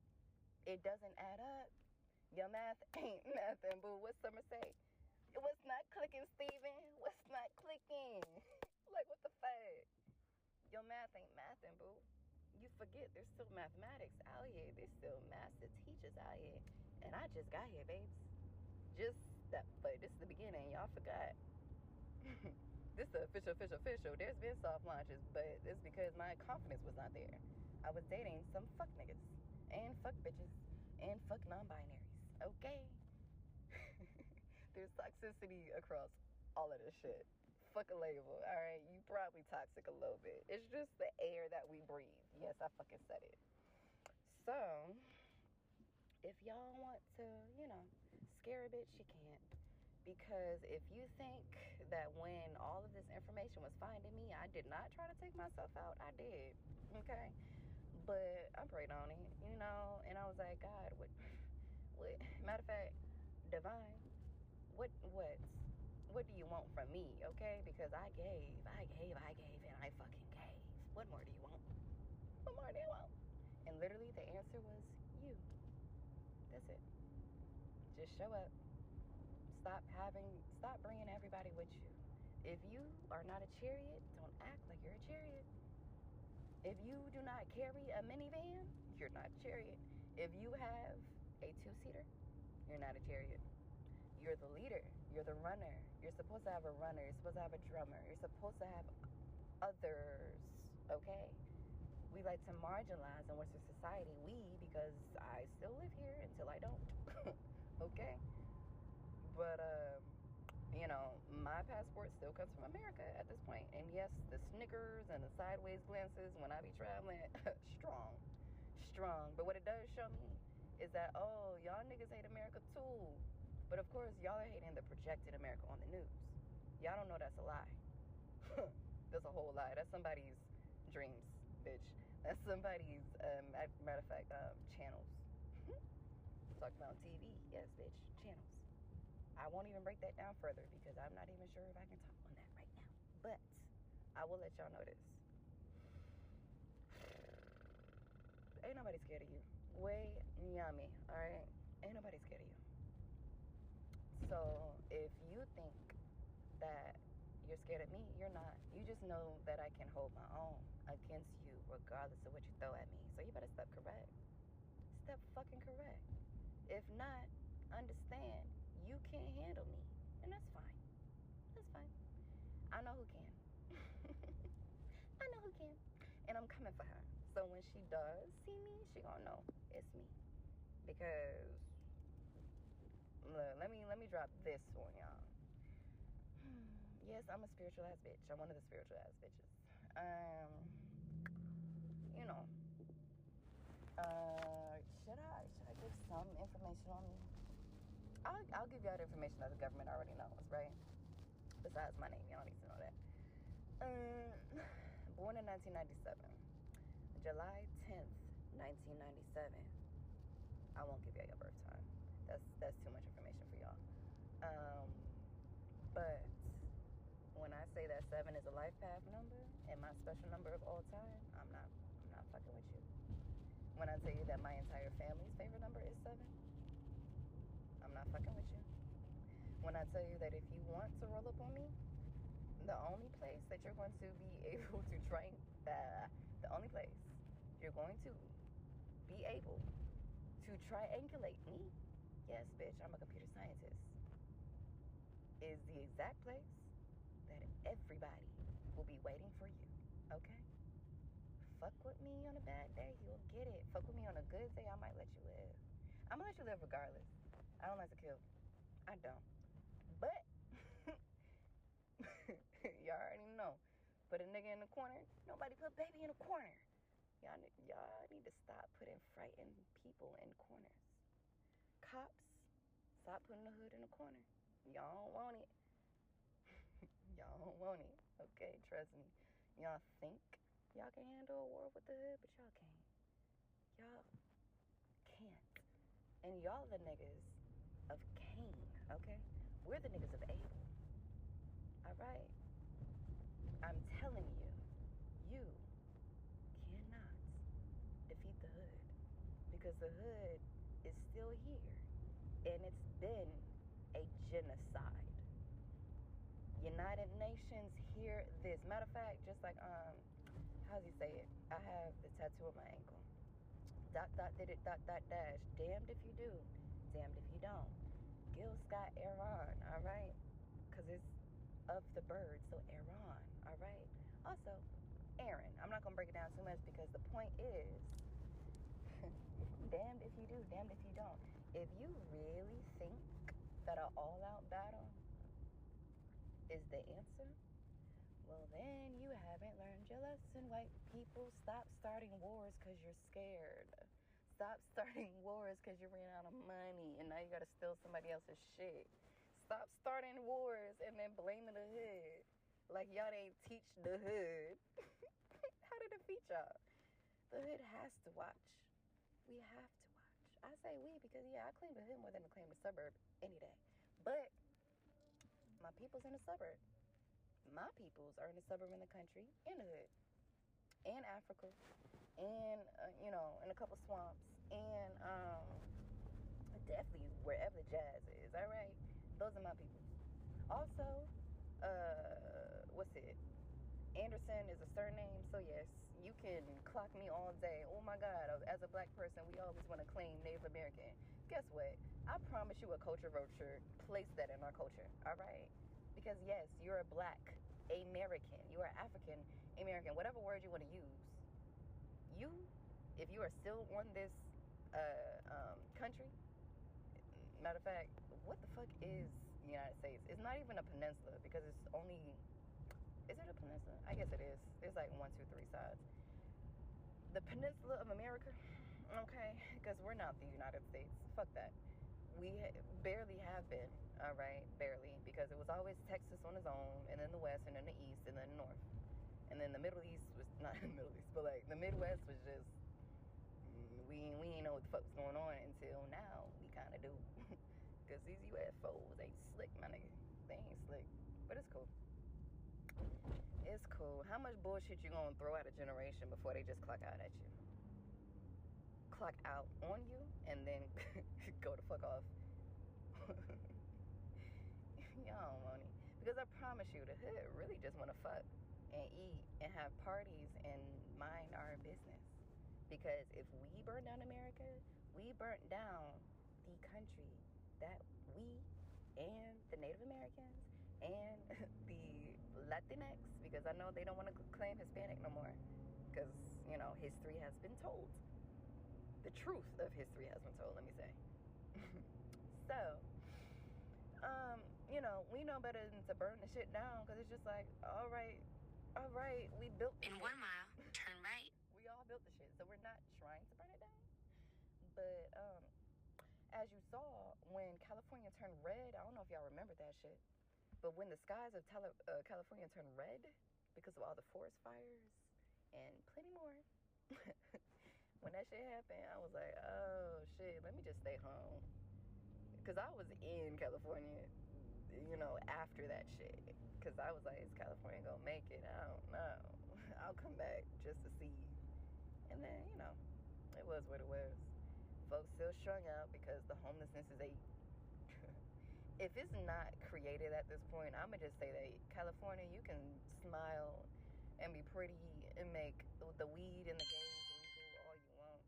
It doesn't add up. Your math ain't nothing, boo. What Summer say? What's not clicking, Steven? What's not clicking? Like, what the fuck? Your math ain't mathin', boo. You forget there's still mathematics out here. There's still master teachers out here. And I just got here, babes. But this is the beginning. Y'all forgot. This is the official. There's been soft launches, but it's because my confidence was not there. I was dating some fuck niggas and fuck bitches and fuck non-binaries. Okay? There's toxicity across all of this shit. Fuck a label, alright? You probably toxic a little bit. It's just the air that we breathe. Yes, I fucking said it. So, if y'all want to, scare a bitch, you can't. Because if you think that when all of this information was finding me, I did not try to take myself out, I did. Okay? But I prayed on it, and I was like, God, what? Matter of fact, divine, what do you want from me, okay? Because I gave, and I fucking gave. What more do you want? What more do you want? And literally the answer was you. That's it. Just show up. Stop bringing everybody with you. If you are not a chariot, don't act like you're a chariot. If you do not carry a minivan, you're not a chariot. If you have a two-seater, you're not a chariot. You're the leader. You're the runner. You're supposed to have a runner. You're supposed to have a drummer. You're supposed to have others, okay? We like to marginalize in Western society. Because I still live here until I don't, okay? But, my passport still comes from America at this point. And yes, the snickers and the sideways glances when I be traveling, strong. But what it does show me is that, oh, y'all niggas hate America too. But of course, y'all are hating the projected America on the news. Y'all don't know that's a lie. That's a whole lie. That's somebody's dreams, bitch. That's somebody's, matter of fact, channels. Talk about TV. Yes, bitch, channels. I won't even break that down further because I'm not even sure if I can talk on that right now. But I will let y'all know this. Ain't nobody scared of you. Way yummy, alright? Ain't nobody scared of you. So if you think that you're scared of me, you're not. You just know that I can hold my own against you regardless of what you throw at me. So you better step correct. Step fucking correct. If not, understand you can't handle me. And that's fine. That's fine. I know who can. I know who can. And I'm coming for her. So when she does see me, she gonna know it's me. Because look, let me drop this on y'all. Yes, I'm a spiritual ass bitch. I'm one of the spiritual ass bitches. Should I give some information on me? I'll give y'all the information that the government already knows, right? Besides my name, y'all need to know that. Born in 1997, July 10th, 1997. I won't give y'all your birth time. That's too much information for y'all. But when I say that 7 is a life path number and my special number of all time, I'm not fucking with you. When I tell you that my entire family's favorite number is 7, I'm not fucking with you. When I tell you that if you want to roll up on me, the only place that you're going to be able to triangulate me, yes, bitch, I'm a computer scientist, is the exact place that everybody will be waiting for you, okay? Fuck with me on a bad day, you'll get it. Fuck with me on a good day, I might let you live. I'm gonna let you live regardless. I don't like to kill. I don't. But y'all already know. Put a nigga in the corner. Nobody put baby in a corner. Y'all need to stop putting frightened people in corners. Cops, stop putting the hood in a corner. Y'all don't want it. don't want it. Okay, trust me. Y'all think y'all can handle a war with the hood, but y'all can't. Y'all can't. And y'all the niggas of Cain, okay? We're the niggas of Abel. Alright? I'm telling you, you cannot defeat the hood. Because the hood is still here. And it's been a genocide. United Nations, hear this. Matter of fact, just like, how does he say it? I have the tattoo on my ankle. ... did it, ... dash. Damned if you do, damned if you don't. Gil Scott Aaron, alright? Because it's of the bird, so Aaron, alright? Also, Aaron. I'm not going to break it down too much because the point is, damned if you do, damned if you don't. If you really think that an all-out battle is the answer, well, then you haven't learned your lesson, white people. Stop starting wars because you're scared. Stop starting wars because you ran out of money and now you got to steal somebody else's shit. Stop starting wars and then blaming the hood like y'all didn't teach the hood how to defeat y'all. The hood has to watch. We have to watch. I say we because, yeah, I claim the hood more than I claim the suburb any day. But my people's in the suburb. My peoples are in the suburb, in the country, in the hood, and Africa, and in a couple swamps, and definitely wherever the jazz is. All right, those are my peoples. Also, what's it? Anderson is a surname, so yes, you can clock me all day. Oh my God, as a black person, we always want to claim Native American. Guess what? I promise you a culture vulture placed that in our culture. All right. Because yes, you're a black American. You are African American. Whatever word you want to use. You, if you are still on this country, matter of fact, what the fuck is the United States? It's not even a peninsula because it's only, is it a peninsula? I guess it is. There's like 1, 2, 3 sides. The peninsula of America, okay? Because we're not the United States. Fuck that. We barely have been, all right? Barely, because it was always Texas on its own, and then the West, and then the East, and then the North. And then the Middle East was, not the Middle East, but like the Midwest was just, we ain't know what the fuck was going on until now. We kind of do. Because these UFOs ain't slick, my nigga. They ain't slick. But it's cool. It's cool. How much bullshit you gonna throw at a generation before they just clock out at you? Clock out on you and then go the fuck off. Y'all don't want it. Because I promise you, the hood really just want to fuck and eat and have parties and mind our business. Because if we burn down America, we burnt down the country that we and the Native Americans and the Latinx, because I know they don't want to claim Hispanic no more. Because, history has been told. The truth of history has been told, let me say. So, we know better than to burn the shit down, because it's just like, all right, we built the In shit. 1 mile, turn right. We all built the shit, so we're not trying to burn it down. But, as you saw, when California turned red, I don't know if y'all remember that shit, but when the skies of California turned red because of all the forest fires and plenty more, when that shit happened, I was like, oh shit, let me just stay home. Because I was in California, after that shit. Because I was like, is California gonna make it? I don't know. I'll come back just to see. And then, it was what it was. Folks still strung out because the homelessness is if it's not created at this point, I'm going to just say that California, you can smile and be pretty and make the weed and the gays legal all you want.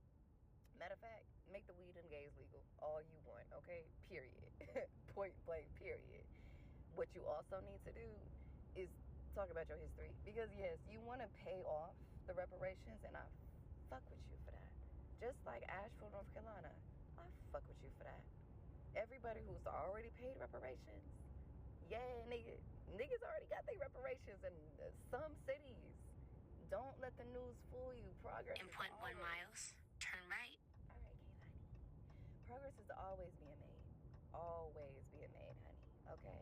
Matter of fact, make the weed and gays legal all you want, okay? Period. Point blank, period. What you also need to do is talk about your history. Because, yes, you want to pay off the reparations, and I fuck with you for that. Just like Asheville, North Carolina, I fuck with you for that. Everybody who's already paid reparations, yeah, niggas already got their reparations in some cities. Don't let the news fool you. Progress In is 0.1 always... miles, turn right. All right, Kaylani. Progress is always being made. Always being made, honey. Okay?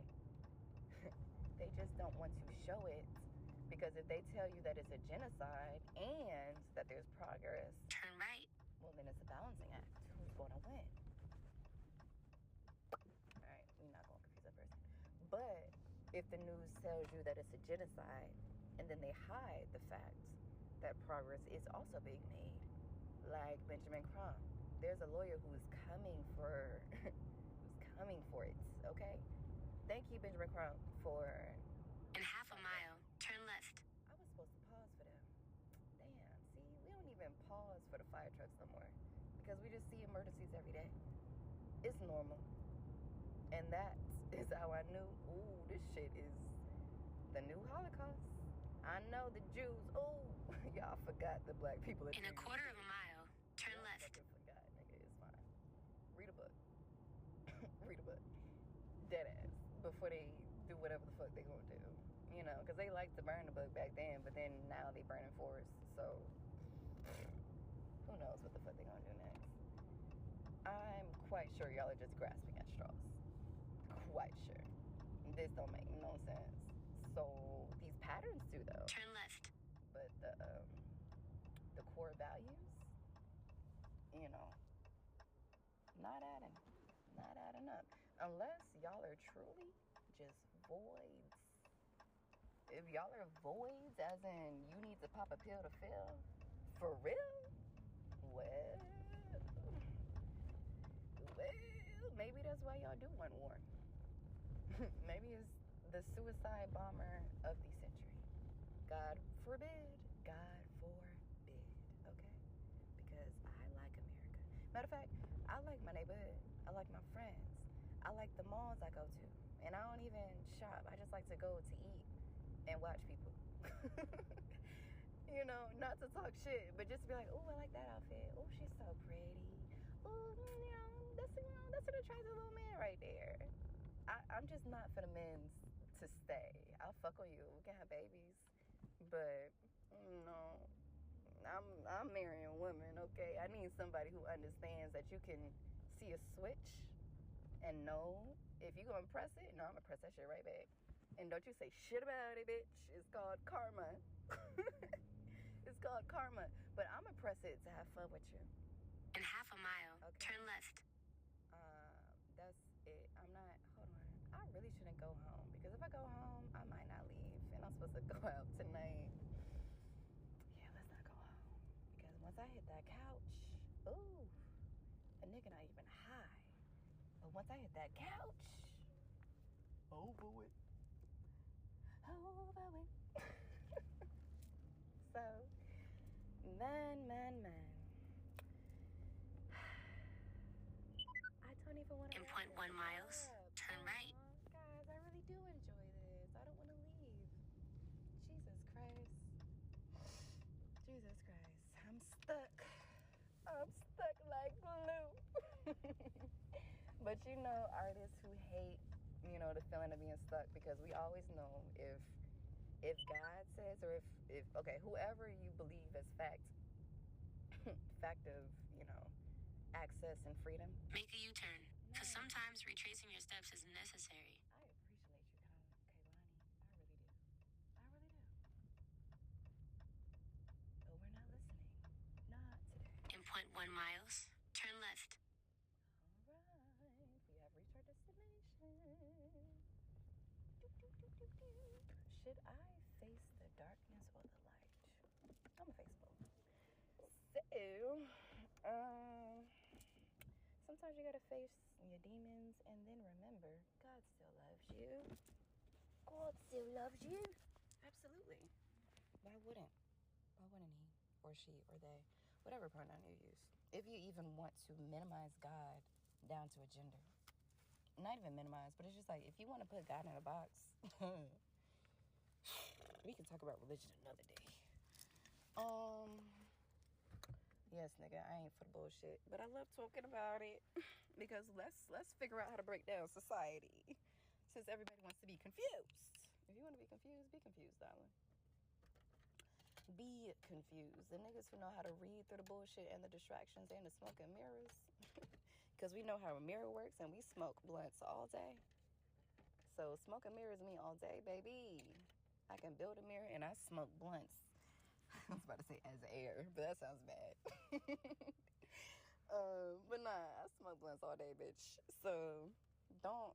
They just don't want to show it, because if they tell you that it's a genocide and that there's progress, turn right. Well, then it's a balancing act. Who's going to win? All right, we're not going to confuse that person. But if the news tells you that it's a genocide, and then they hide the fact that progress is also being made, like Benjamin Crump, there's a lawyer who's coming for it, okay? Thank you, Benjamin Crump, for... In half a mile, turn left. I was supposed to pause for them. Damn, see, we don't even pause for the fire trucks no more, because we just see emergencies every day. It's normal. And that is how I knew, ooh, this shit is the new Holocaust. I know the Jews, ooh, y'all forgot the black people. In a quarter of a mile, turn left. I forgot, nigga, it's fine. Read a book. Read a book. Dead ass. Before they do whatever the fuck they gonna do. You know, because they liked to burn the book back then, but then now they burning forests, so who knows what the fuck they gonna do next. I'm quite sure y'all are just grasping at straws. Quite sure. This don't make no sense. So these patterns do, though. Turn left. But the core values, you know, not adding up. Unless y'all are truly just voids. If y'all are voids, as in you need to pop a pill to fill, for real, well, maybe that's why y'all do want war. Maybe it's the suicide bomber of the century. God forbid, okay? Because I like America. Matter of fact, I like my neighborhood. I like my friends. I like the malls I go to. And I don't even shop. I just like to go to eat and watch people. You know, not to talk shit, but just to be like, oh, I like that outfit. Oh, she's so pretty. Oh, that's an attractive little man right there. I'm just not for the men to stay. I'll fuck on you. We can have babies. But, no. I'm marrying a woman, okay? I need somebody who understands that you can see a switch and know if you're going to press it. No, I'm going to press that shit right back. And don't you say shit about it, bitch. It's called karma. It's called karma. But I'm going to press it to have fun with you. In half a mile, okay. Turn left. That's it. I'm not, hold on. I really shouldn't go home, because if I go home, I might not leave. And I'm supposed to go out tonight. Yeah, let's not go home. Because once I hit that couch, ooh, a nigga not even high. But once I hit that couch, over it. So, man. I don't even want to. In 0.1 miles, turn right. Guys, I really do enjoy this. I don't want to leave. Jesus Christ. I'm stuck. Like glue. But you know, artists who hate, you know, the feeling of being stuck, because we always know if God says, or if okay, whoever you believe as fact of, you know, access and freedom. Make a U-turn, because sometimes retracing your steps is necessary. I appreciate you, Kaylani. I really do. But we're not listening. Not today. In 0.1 miles, turn left. All right. We have reached our destination. Should I face the darkness or the light? I'm gonna face both. So, sometimes you gotta face your demons and then remember, God still loves you. Absolutely. Why wouldn't he or she or they, whatever pronoun you use? If you even want to minimize God down to a gender. Not even minimize, but it's just like, if you want to put God in a box, we can talk about religion another day. Yes, nigga, I ain't for the bullshit, but I love talking about it, because let's figure out how to break down society, since everybody wants to be confused. If you want to be confused, darling. Be confused. The niggas who know how to read through the bullshit and the distractions and the smoke and mirrors, because we know how a mirror works and we smoke blunts all day. So smoking mirrors me all day, baby. I can build a mirror and I smoke blunts. I was about to say as air, but that sounds bad. But nah, I smoke blunts all day, bitch. So don't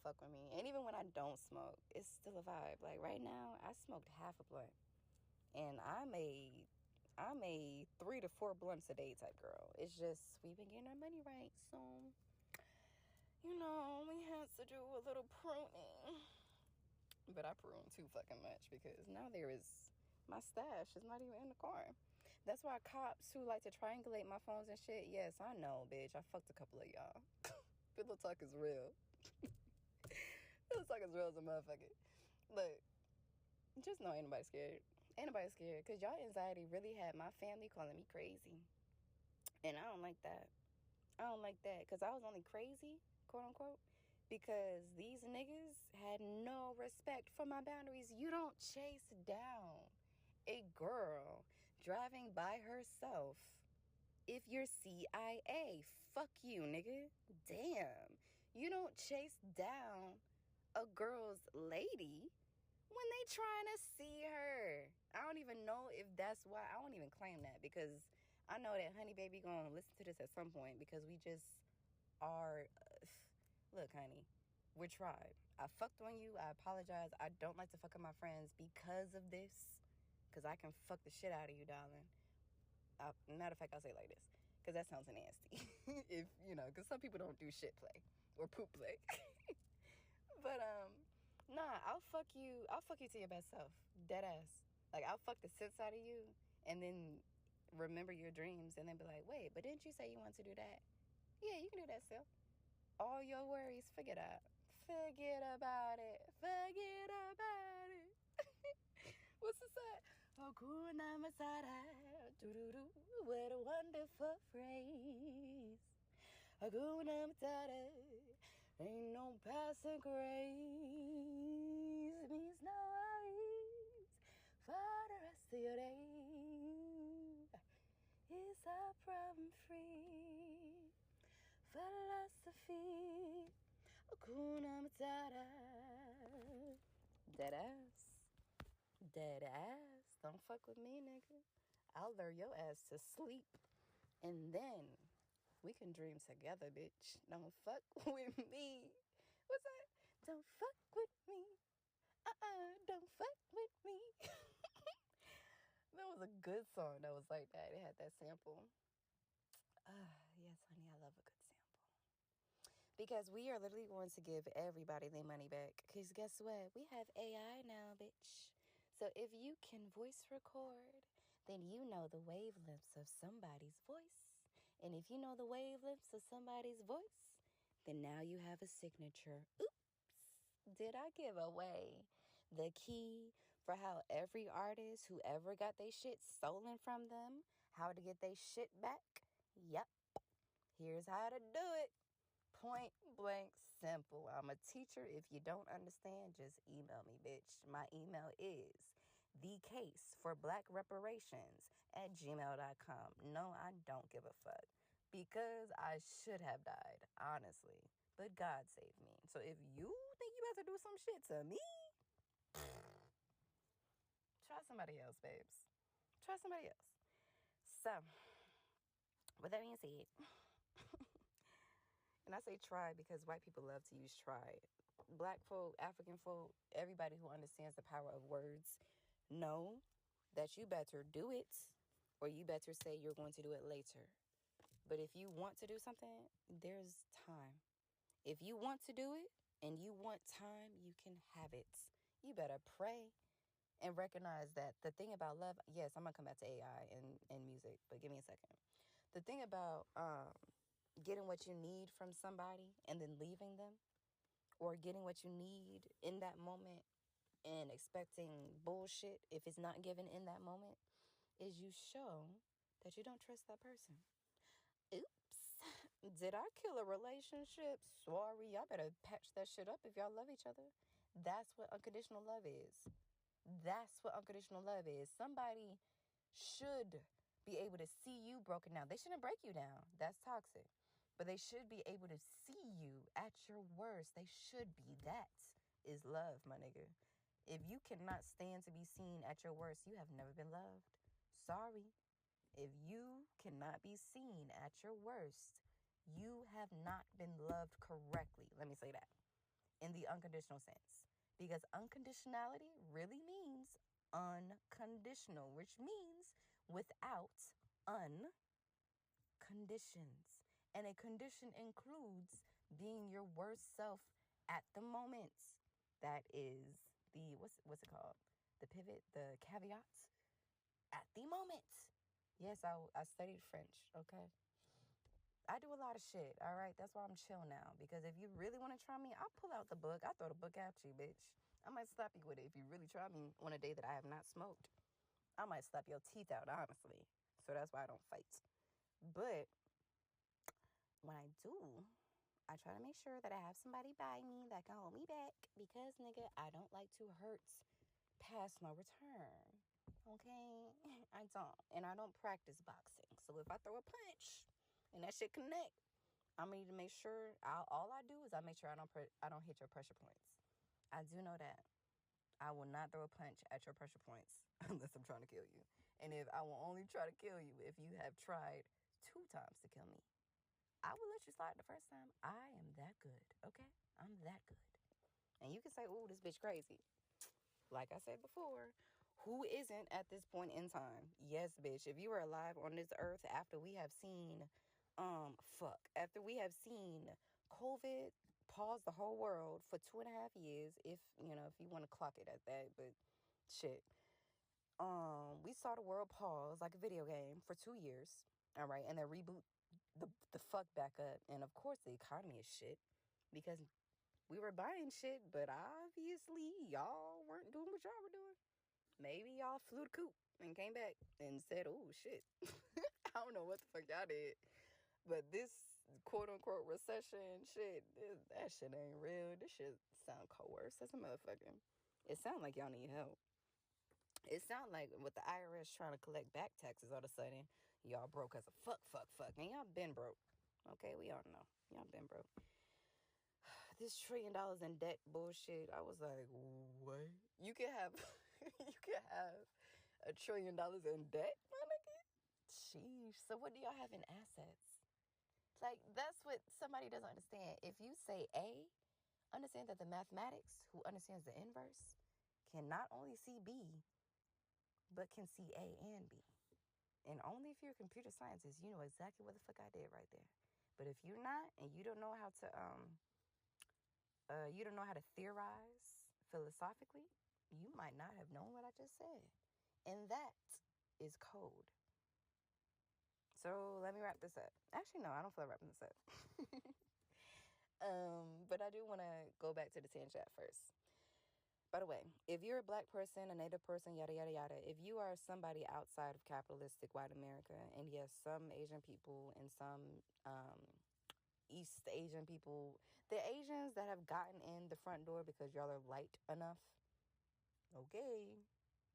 fuck with me. And even when I don't smoke, it's still a vibe. Like right now, I smoked half a blunt, and I made 3 to 4 blunts a day type girl. It's just we've been getting our money right, so you know we had to do a little pruning. But I prune too fucking much because now my stash is not even in the car. That's why cops who like to triangulate my phones and shit, yes, I know, bitch. I fucked a couple of y'all. Pillow talk is real. Pillow talk is real as a motherfucker. Look, just know ain't nobody scared. Ain't nobody scared because y'all anxiety really had my family calling me crazy. And I don't like that. I don't like that because I was only crazy, quote unquote, because these niggas had no respect for my boundaries. You don't chase down a girl driving by herself if you're CIA. Fuck you, nigga. Damn. You don't chase down a girl's lady when they trying to see her. I don't even know if that's why. I won't even claim that because I know that Honey Baby gonna listen to this at some point because we just are. Look, honey, we're tried. I fucked on you. I apologize. I don't like to fuck up my friends because of this. Because I can fuck the shit out of you, darling. Matter of fact, I'll say it like this. Because that sounds nasty. If, because some people don't do shit play. Or poop play. But, nah, I'll fuck you to your best self. Dead ass. Like, I'll fuck the sense out of you. And then remember your dreams. And then be like, wait, but didn't you say you want to do that? Yeah, you can do that still. All your worries, forget about it. Forget about it. What's the song? Hakuna Matata. Doo-doo-doo. What a wonderful phrase. Hakuna Matata. Ain't no passing craze. Means no worries for the rest of your day. It's a problem free philosophy. Hakuna Matata. Dead ass. Dead ass. Don't fuck with me, nigga. I'll lure your ass to sleep. And then we can dream together, bitch. Don't fuck with me. What's that? Don't fuck with me. Don't fuck with me. That was a good song that was like that. It had that sample. Yes, honey, I love a good sample. Because we are literally going to give everybody their money back. Because guess what? We have AI now, bitch. So if you can voice record, then you know the wavelengths of somebody's voice. And if you know the wavelengths of somebody's voice, then now you have a signature. Oops. Did I give away the key for how every artist who ever got their shit stolen from them, how to get their shit back? Yep. Here's how to do it. Point blank simple. I'm a teacher. If you don't understand, just email me, bitch. My email is thecaseforblackreparations@gmail.com. No, I don't give a fuck. Because I should have died, honestly. But God saved me. So if you think you about to do some shit to me, try somebody else, babes. Try somebody else. So, with that being said, and I say try because white people love to use try. Black folk, African folk, everybody who understands the power of words know that you better do it or you better say you're going to do it later. But if you want to do something, there's time. If you want to do it and you want time, you can have it. You better pray and recognize that the thing about love, yes, I'm going to come back to AI and music, but give me a second. The thing about getting what you need from somebody and then leaving them, or getting what you need in that moment and expecting bullshit if it's not given in that moment, is you show that you don't trust that person. Oops. Did I kill a relationship? Sorry, y'all better patch that shit up if y'all love each other. That's what unconditional love is. That's what unconditional love is. Somebody should be able to see you broken down. They shouldn't break you down. That's toxic. But they should be able to see you at your worst. They should be. That is love, my nigga. If you cannot stand to be seen at your worst, you have never been loved. Sorry. If you cannot be seen at your worst, you have not been loved correctly. Let me say that. In the unconditional sense. Because unconditionality really means unconditional, which means without unconditions. And a condition includes being your worst self at the moment. That is the, what's it called? The pivot, the caveat. At the moment. Yes, I studied French, okay? I do a lot of shit, all right? That's why I'm chill now. Because if you really want to try me, I'll pull out the book. I'll throw the book at you, bitch. I might slap you with it if you really try me on a day that I have not smoked. I might slap your teeth out, honestly. So that's why I don't fight. But when I do, I try to make sure that I have somebody by me that can hold me back. Because, nigga, I don't like to hurt past no return. Okay? I don't. And I don't practice boxing. So if I throw a punch and that shit connect, I'm going to need to make sure, all I do is I make sure I don't hit your pressure points. I do know that. I will not throw a punch at your pressure points unless I'm trying to kill you. And if I will only try to kill you if you have tried 2 times to kill me. I will let you slide the first time. I am that good, okay? I'm that good. And you can say, ooh, this bitch crazy. Like I said before, who isn't at this point in time? Yes, bitch. If you were alive on this earth after we have seen, after we have seen COVID pause the whole world for 2.5 years, if you want to clock it at that, but shit. We saw the world pause like a video game for 2 years, all right, and then reboot the fuck back up. And of course the economy is shit because we were buying shit, but obviously y'all weren't doing what y'all were doing. Maybe y'all flew the coop and came back and said, oh shit. I don't know what the fuck y'all did. But this quote unquote recession shit, that shit ain't real. This shit sound coerced as a motherfucker. It sound like y'all need help. It sound like with the IRS trying to collect back taxes all of a sudden, y'all broke as a fuck. And y'all been broke. Okay, we all know. Y'all been broke. This $1 trillion in debt bullshit. I was like, what? You can have $1 trillion in debt, my nigga? Sheesh. So what do y'all have in assets? Like, that's what somebody doesn't understand. If you say A, understand that the mathematics, who understands the inverse, can not only see B, but can see A and B. And only if you're a computer scientist, you know exactly what the fuck I did right there. But if you're not, and you don't know how to theorize philosophically, you might not have known what I just said. And that is code. So let me wrap this up. Actually, no, I don't feel like wrapping this up. But I do want to go back to the 10 chat first. By the way, if you're a black person, a native person, yada, yada, yada, if you are somebody outside of capitalistic white America, and yes, some Asian people and some East Asian people, the Asians that have gotten in the front door because y'all are light enough, okay,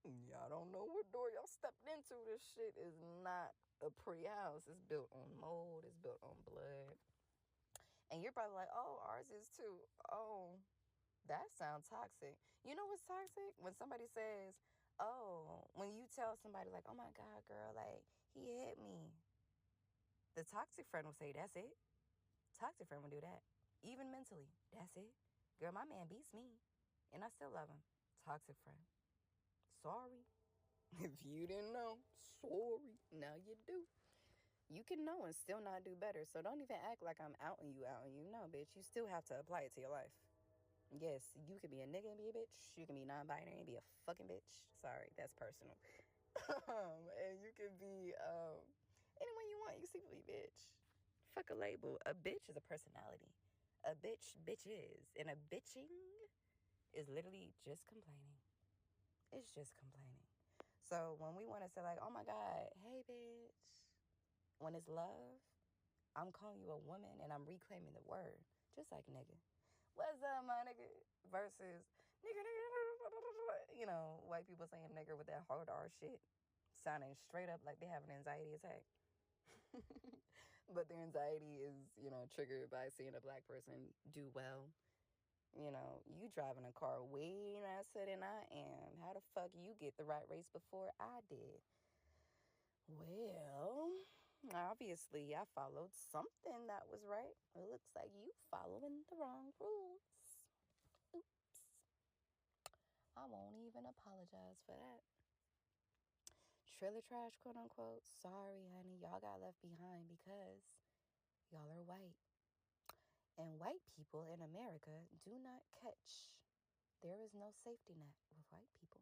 y'all don't know what door y'all stepped into. This shit is not a pretty house. It's built on mold. It's built on blood. And you're probably like, oh, ours is too. Oh, that sounds toxic. You know what's toxic? When somebody says, oh, when you tell somebody like, oh my God, girl, like, he hit me. The toxic friend will say, that's it. Toxic friend will do that. Even mentally, that's it. Girl, my man beats me, and I still love him. Toxic friend. Sorry. If you didn't know, sorry. Now you do. You can know and still not do better. So don't even act like I'm outing you. No, bitch. You still have to apply it to your life. Yes, you can be a nigga and be a bitch. You can be non-binary and be a fucking bitch. Sorry, that's personal. And you can be anyone you want. You can simply be bitch. Fuck a label. A bitch is a personality. A bitch is. And a bitching is literally just complaining. It's just complaining. So when we want to say like, oh my God, hey bitch. When it's love, I'm calling you a woman and I'm reclaiming the word. Just like nigga. What's up, my nigga? Versus nigga. White people saying nigger with that hard R shit. Sounding straight up like they have an anxiety attack. but their anxiety is, triggered by seeing a black person do well. You driving a car way nicer than I am. How the fuck you get the right race before I did? Well, obviously I followed something that was right. It looks like you following the wrong rules. Oops. I won't even apologize for that. Trailer trash, quote unquote. Sorry, honey. Y'all got left behind because y'all are white. And white people in America do not catch. There is no safety net with white people.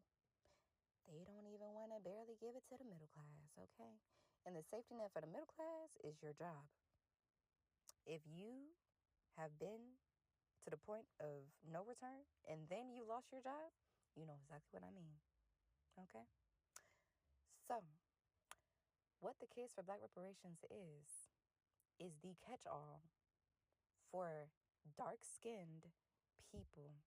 They don't even want to barely give it to the middle class, okay? And the safety net for the middle class is your job. If you have been to the point of no return and then you lost your job, you know exactly what I mean, okay? So, what the case for black reparations is the catch-all for dark-skinned people.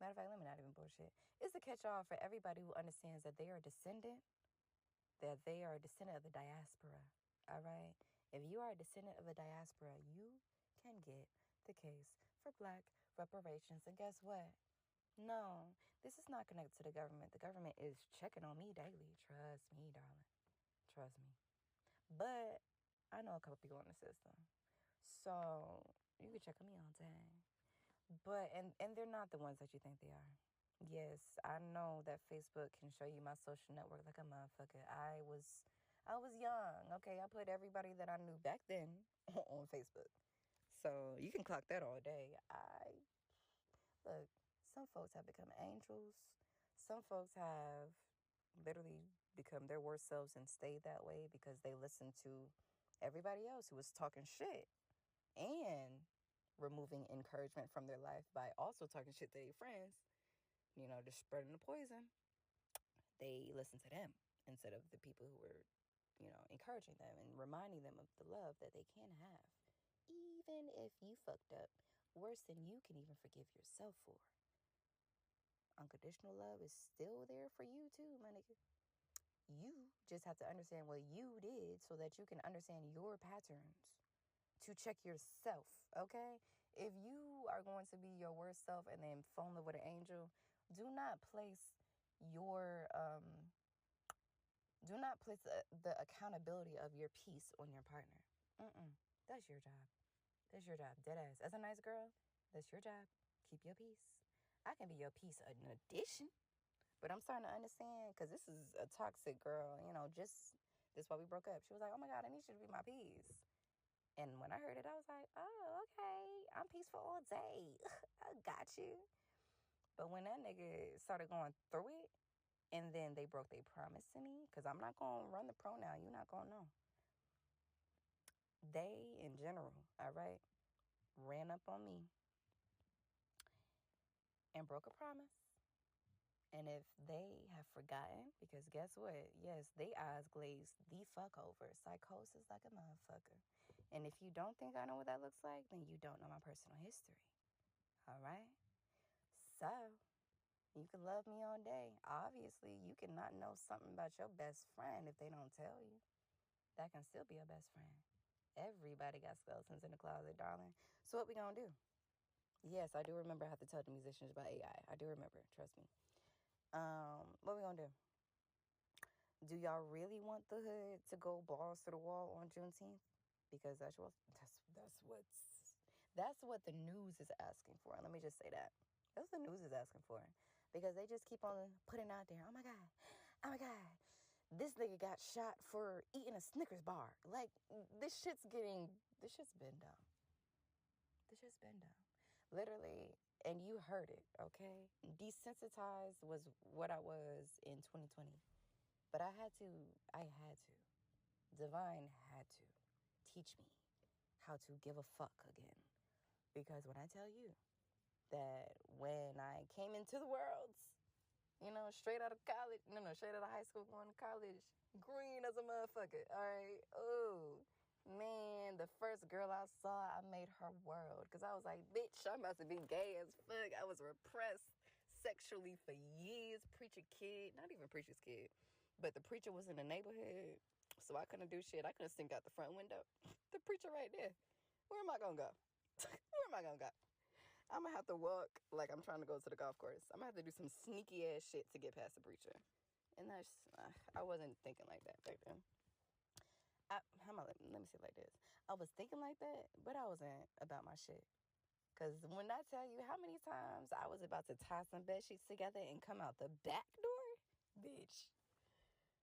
Matter of fact, let me not even bullshit. It's a catch-all for everybody who understands that they are a descendant of the diaspora, all right? If you are a descendant of the diaspora, you can get the case for black reparations. And guess what? No, this is not connected to the government. The government is checking on me daily. Trust me, darling. Trust me. But I know a couple people in the system. So you can check on me all day. But, and they're not the ones that you think they are. Yes, I know that Facebook can show you my social network like a motherfucker. I was young, okay? I put everybody that I knew back then on Facebook. So you can clock that all day. Look, some folks have become angels. Some folks have literally become their worst selves and stayed that way because they listened to everybody else who was talking shit and removing encouragement from their life by also talking shit to their friends, just spreading the poison. They listen to them instead of the people who were, encouraging them and reminding them of the love that they can have. Even if you fucked up worse than you can even forgive yourself for. Unconditional love is still there for you too, my nigga. You just have to understand what you did so that you can understand your patterns to check yourself, okay? If you are going to be your worst self and then fall in love with an angel, do not place the accountability of your peace on your partner. That's your job. That's your job. Deadass. As a nice girl, that's your job. Keep your peace. I can be your peace in addition. But I'm starting to understand, because this is a toxic girl, this is why we broke up. She was like, oh my God, I need you to be my peace. And when I heard it, I was like, oh, okay. I'm peaceful all day. I got you. But when that nigga started going through it, and then they broke their promise to me, because I'm not going to run the pronoun. You're not going to know. They, in general, all right, ran up on me and broke a promise. And if they have forgotten, because guess what? Yes, they eyes glazed the fuck over. Psychosis like a motherfucker. And if you don't think I know what that looks like, then you don't know my personal history. All right? So, you can love me all day. Obviously, you cannot know something about your best friend if they don't tell you. That can still be your best friend. Everybody got skeletons in the closet, darling. So what we gonna do? Yes, I do remember I have to tell the musicians about AI. I do remember, trust me. What we gonna do? Do y'all really want the hood to go balls to the wall on Juneteenth? Because that's what the news is asking for. Let me just say that. That's what the news is asking for. Because they just keep on putting out there, oh my God, this nigga got shot for eating a Snickers bar. Like, this shit's been dumb. This shit's been dumb. Literally, and you heard it, okay? Desensitized was what I was in 2020. But I had to. Divine had to teach me how to give a fuck again. Because when I tell you that when I came into the world, straight out of college, straight out of high school going to college, green as a motherfucker, all right? Oh, man, the first girl I saw, I made her world. Because I was like, bitch, I must have been gay as fuck. I was repressed sexually for years. Preacher kid, not even preacher's kid, but the preacher was in the neighborhood. so I couldn't do shit. I couldn't sink out the front window. The preacher right there. Where am I gonna go? Where am I gonna go? I'm gonna have to walk like I'm trying to go to the golf course. I'm gonna have to do some sneaky ass shit to get past the preacher. And that's, I wasn't thinking like that back then. Let me say it like this. I was thinking like that, but I wasn't about my shit. Because when I tell you how many times I was about to tie some bed sheets together and come out the back door, bitch.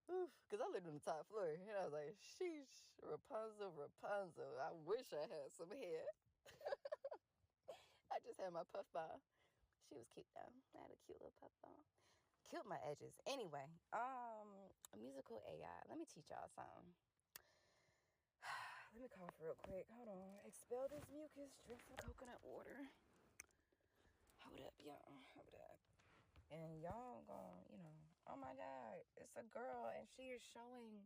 Oof, because I lived on the top floor. And I was like, sheesh, Rapunzel, Rapunzel. I wish I had some hair. I just had my puff ball. She was cute, though. I had a cute little puff ball. Killed my edges. Anyway, musical AI. Let me teach y'all something. Let me cough real quick. Hold on. Expel this mucus. Drink some coconut water. Hold up, y'all. Hold up. And y'all gonna, oh my God, it's a girl and she is showing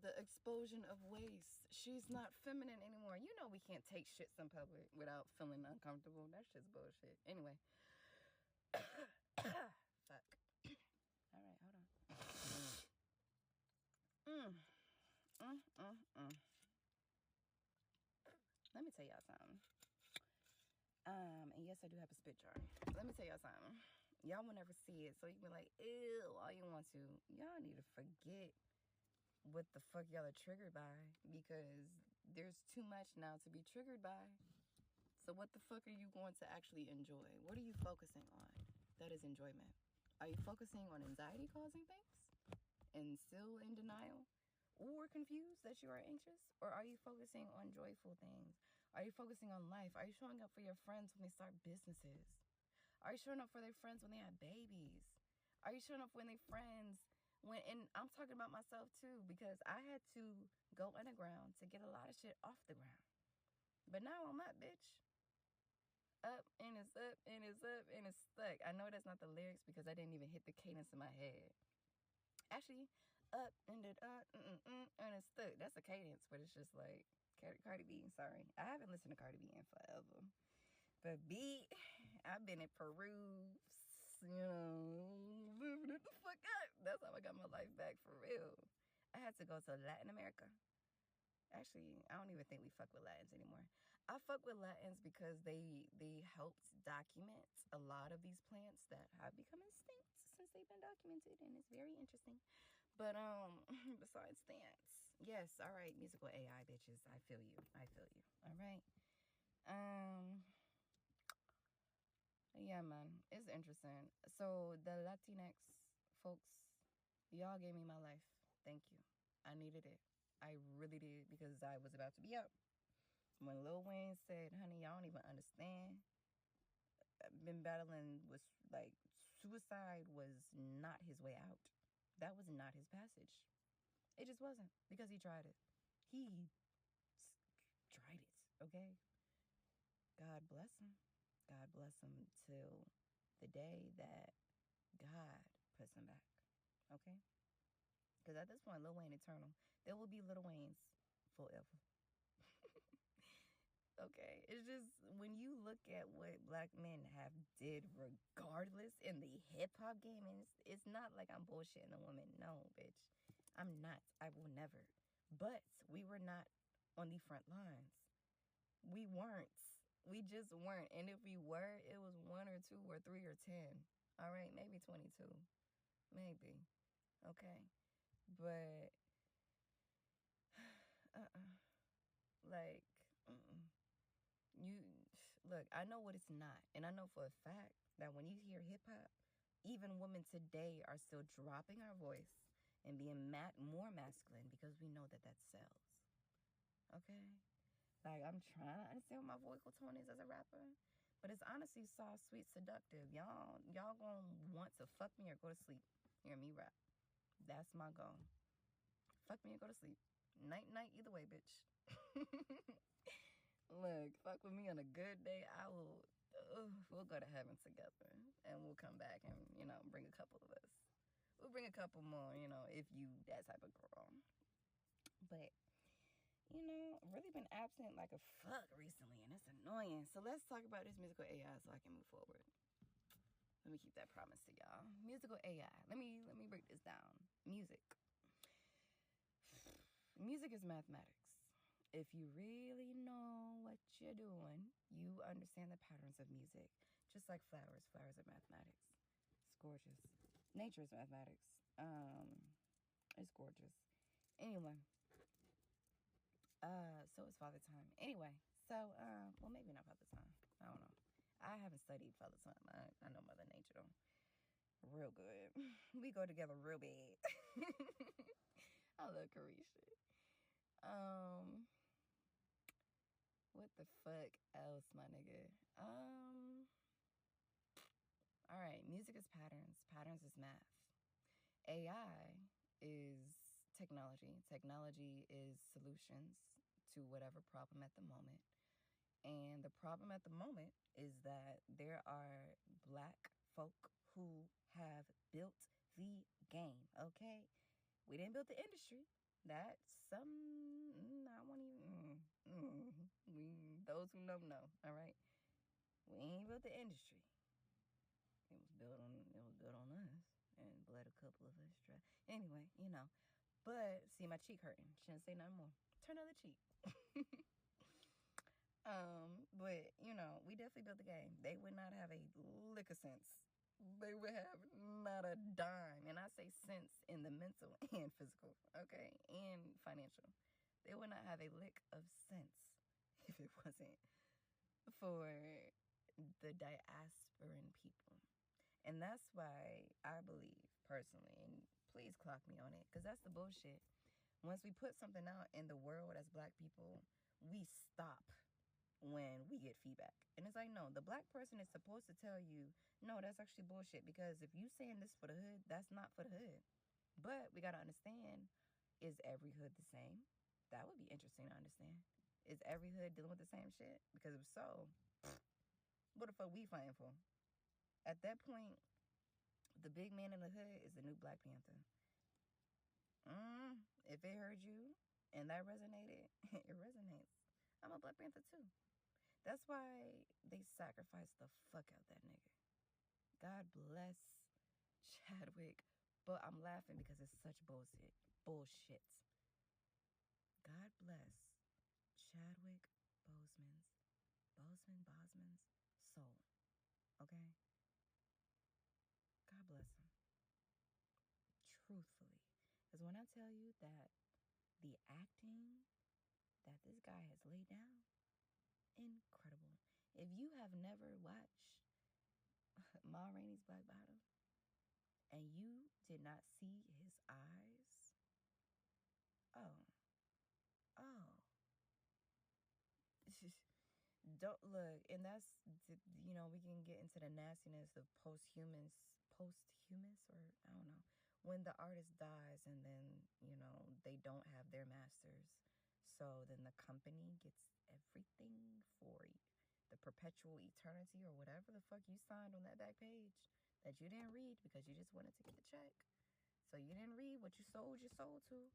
the explosion of waist. She's not feminine anymore. You know we can't take shits in public without feeling uncomfortable. That shit's bullshit. Anyway. Fuck. All right, hold on. Let me tell y'all something. And yes, I do have a spit jar. Let me tell y'all something. Y'all will never see it, so you be like, ew, all you want to. Y'all need to forget what the fuck y'all are triggered by, because there's too much now to be triggered by. So what the fuck are you going to actually enjoy? What are you focusing on? That is enjoyment. Are you focusing on anxiety-causing things and still in denial or confused that you are anxious? Or are you focusing on joyful things? Are you focusing on life? Are you showing up for your friends when they start businesses? Are you showing up for their friends when they have babies? Are you showing up when their friends, and I'm talking about myself too, because I had to go underground to get a lot of shit off the ground. But now I'm up, bitch. Up and it's up and it's up and it's stuck. I know that's not the lyrics because I didn't even hit the cadence in my head. Actually, up and it up and it's stuck. That's a cadence, but it's just like Cardi B. Sorry, I haven't listened to Cardi B in forever. But B, I've been in Peru, living it the fuck up. That's how I got my life back for real. I had to go to Latin America. Actually, I don't even think we fuck with Latins anymore. I fuck with Latins because they helped document a lot of these plants that have become extinct since they've been documented, and it's very interesting. But besides dance, yes, all right, musical AI bitches, I feel you. All right. Yeah, man, it's interesting. So the Latinx folks, y'all gave me my life. Thank you. I needed it. I really did, because I was about to be out. When Lil Wayne said, honey, y'all don't even understand. I've been battling with, like, suicide was not his way out. That was not his passage. It just wasn't, because he tried it. He tried it, okay? God bless him. God bless him till the day that God puts him back, okay? Because at this point, Lil Wayne eternal. There will be Lil Waynes forever. Okay, it's just when you look at what black men have did regardless in the hip-hop game, and it's not like I'm bullshitting a woman. No, bitch. I'm not. I will never. But we were not on the front lines. We weren't. We just weren't. And if we were, it was 1 or 2 or 3 or 10. All right, maybe 22. Maybe. Okay. But, you, look, I know what it's not. And I know for a fact that when you hear hip-hop, even women today are still dropping our voice and being more masculine because we know that sells. Okay? Like, I'm trying to understand what my vocal tone is as a rapper, but it's honestly soft, sweet, seductive. Y'all gonna want to fuck me or go to sleep. Hear me rap. That's my goal. Fuck me or go to sleep. Night, either way, bitch. Look, fuck with me on a good day, we'll go to heaven together, and we'll come back and, bring a couple of us. We'll bring a couple more, if you that type of girl. But, really been absent like a fuck recently, and it's annoying. So let's talk about this musical AI so I can move forward. Let me keep that promise to y'all. Musical AI. Let me break this down. Music. Music is mathematics. If you really know what you're doing, you understand the patterns of music. Just like flowers. Flowers are mathematics. It's gorgeous. Nature is mathematics. It's gorgeous. Anyway. So it's Father Time. Anyway, so, well, maybe not Father Time. I don't know. I haven't studied Father Time. I know Mother Nature, though. Real good. We go together real bad. I love Carisha. What the fuck else, my nigga? Alright, music is patterns. Patterns is math. AI is technology. Technology is solutions to whatever problem at the moment. And the problem at the moment is that there are black folk who have built the game, okay? We didn't build the industry. That's some, I won't even, those who know, all right? We ain't built the industry. It was built on us and bled a couple of us dry. Anyway, you know. But, see, my cheek hurting. Shouldn't say nothing more. Turn the other cheek. But, you know, we definitely built the game. They would not have a lick of sense. They would have not a dime. And I say sense in the mental and physical, okay? And financial. They would not have a lick of sense if it wasn't for the diasporan people. And that's why I believe, personally, and please clock me on it, because that's the bullshit. Once we put something out in the world as black people, we stop when we get feedback. And it's like, no, the black person is supposed to tell you, no, that's actually bullshit, because if you saying this for the hood, that's not for the hood. But we got to understand, is every hood the same? That would be interesting to understand. Is every hood dealing with the same shit? Because if so, what the fuck we fighting for? At that point, the big man in the hood is the new Black Panther. If it heard you and that resonated, it resonates. I'm a Black Panther too. That's why they sacrificed the fuck out that nigga. God bless Chadwick. But I'm laughing because it's such bullshit. God bless Chadwick Boseman's soul. Okay? God bless him. Truthfully. Because when I tell you that the acting that this guy has laid down, incredible. If you have never watched Ma Rainey's Black Bottom and you did not see his eyes, oh. Don't look. And that's, you know, we can get into the nastiness of posthumous, or I don't know, when the artist dies and then, you know, they don't have their masters, so then the company gets everything for you, the perpetual eternity or whatever the fuck you signed on that back page that you didn't read because you just wanted to get the check. So you didn't read what you sold your soul to.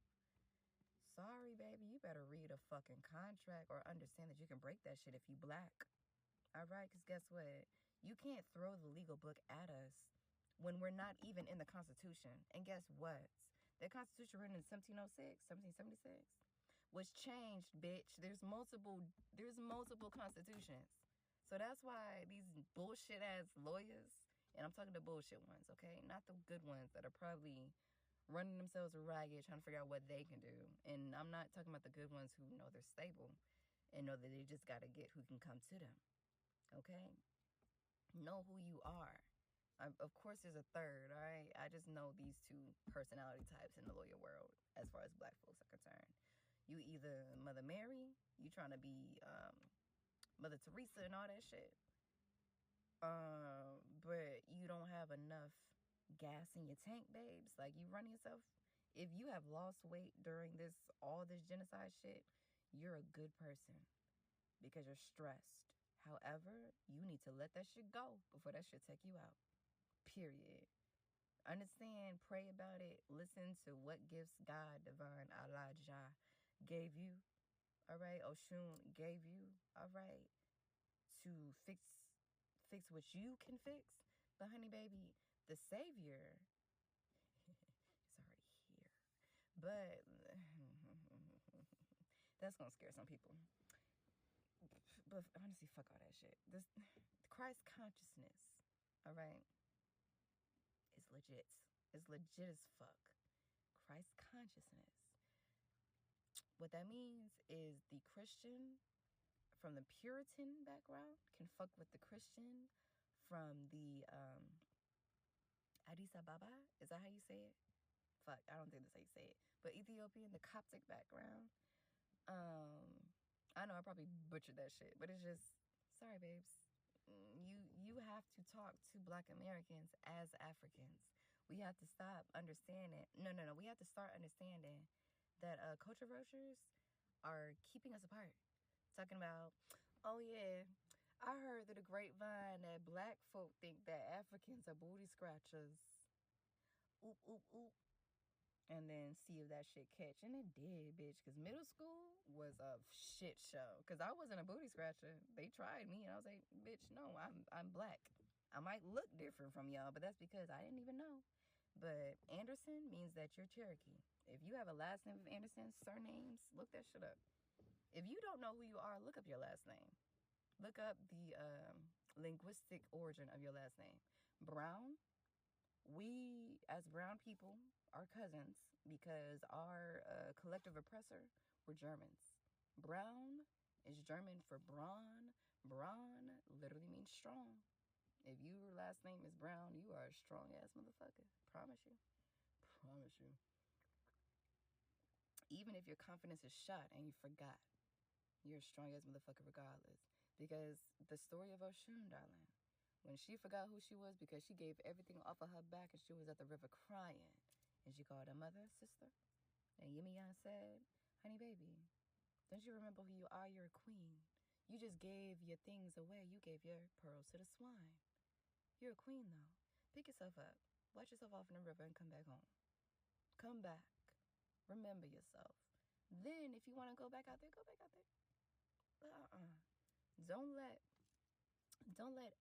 Sorry, baby, you better read a fucking contract or understand that you can break that shit if you black. All right, because guess what? You can't throw the legal book at us when we're not even in the Constitution. And guess what? The Constitution written in 1776 was changed, bitch. There's multiple constitutions. So that's why these bullshit ass lawyers, and I'm talking the bullshit ones, okay? Not the good ones that are probably running themselves ragged, trying to figure out what they can do. And I'm not talking about the good ones who know they're stable and know that they just got to get who can come to them. Okay? Know who you are. Of course, there's a third, all right? I just know these two personality types in the lawyer world as far as black folks are concerned. You either Mother Mary, you trying to be Mother Teresa and all that shit. But you don't have enough gas in your tank, babes. Like, you run yourself. If you have lost weight during all this genocide shit, you're a good person because you're stressed. However, you need to let that shit go before that shit take you out. Period. Understand, pray about it, listen to what gifts God, divine Allah, Jah gave you. All right, Oshun gave you. All right, to fix what you can fix. But honey baby, the Savior is already here. But That's gonna scare some people. But honestly, fuck all that shit. This Christ consciousness, all right, is legit. It's legit as fuck. Christ consciousness. What that means is the Christian from the Puritan background can fuck with the Christian from the Addis Ababa. Is that how you say it? Fuck, I don't think that's how you say it. But Ethiopian, the Coptic background. I know I probably butchered that shit, but it's just, sorry, babes. You have to talk to Black Americans as Africans. We have to stop understanding. No. We have to start understanding that culture vultures are keeping us apart. Talking about, oh yeah, I heard through the grapevine that Black folk think that Africans are booty scratchers. Oop, oop, oop. And then see if that shit catch. And it did, bitch. Because middle school was a shit show. Because I wasn't a booty scratcher. They tried me. And I was like, bitch, no, I'm Black. I might look different from y'all. But that's because I didn't even know. But Anderson means that you're Cherokee. If you have a last name of Anderson, surnames, look that shit up. If you don't know who you are, look up your last name. Look up the linguistic origin of your last name. Brown, we as brown people are cousins because our collective oppressor were Germans. Brown is German for brawn. Brawn literally means strong. If your last name is Brown, you are a strong ass motherfucker. Promise you. Promise you. Even if your confidence is shot and you forgot, you're a strong ass motherfucker regardless. Because the story of Oshun, darling, when she forgot who she was because she gave everything off of her back and she was at the river crying, and she called her mother sister, and Yimiyan said, honey baby, don't you remember who you are? You're a queen. You just gave your things away. You gave your pearls to the swine. You're a queen though. Pick yourself up. Wash yourself off in the river and come back home. Come back. Remember yourself. Then if you want to go back out there, go back out there. But Don't let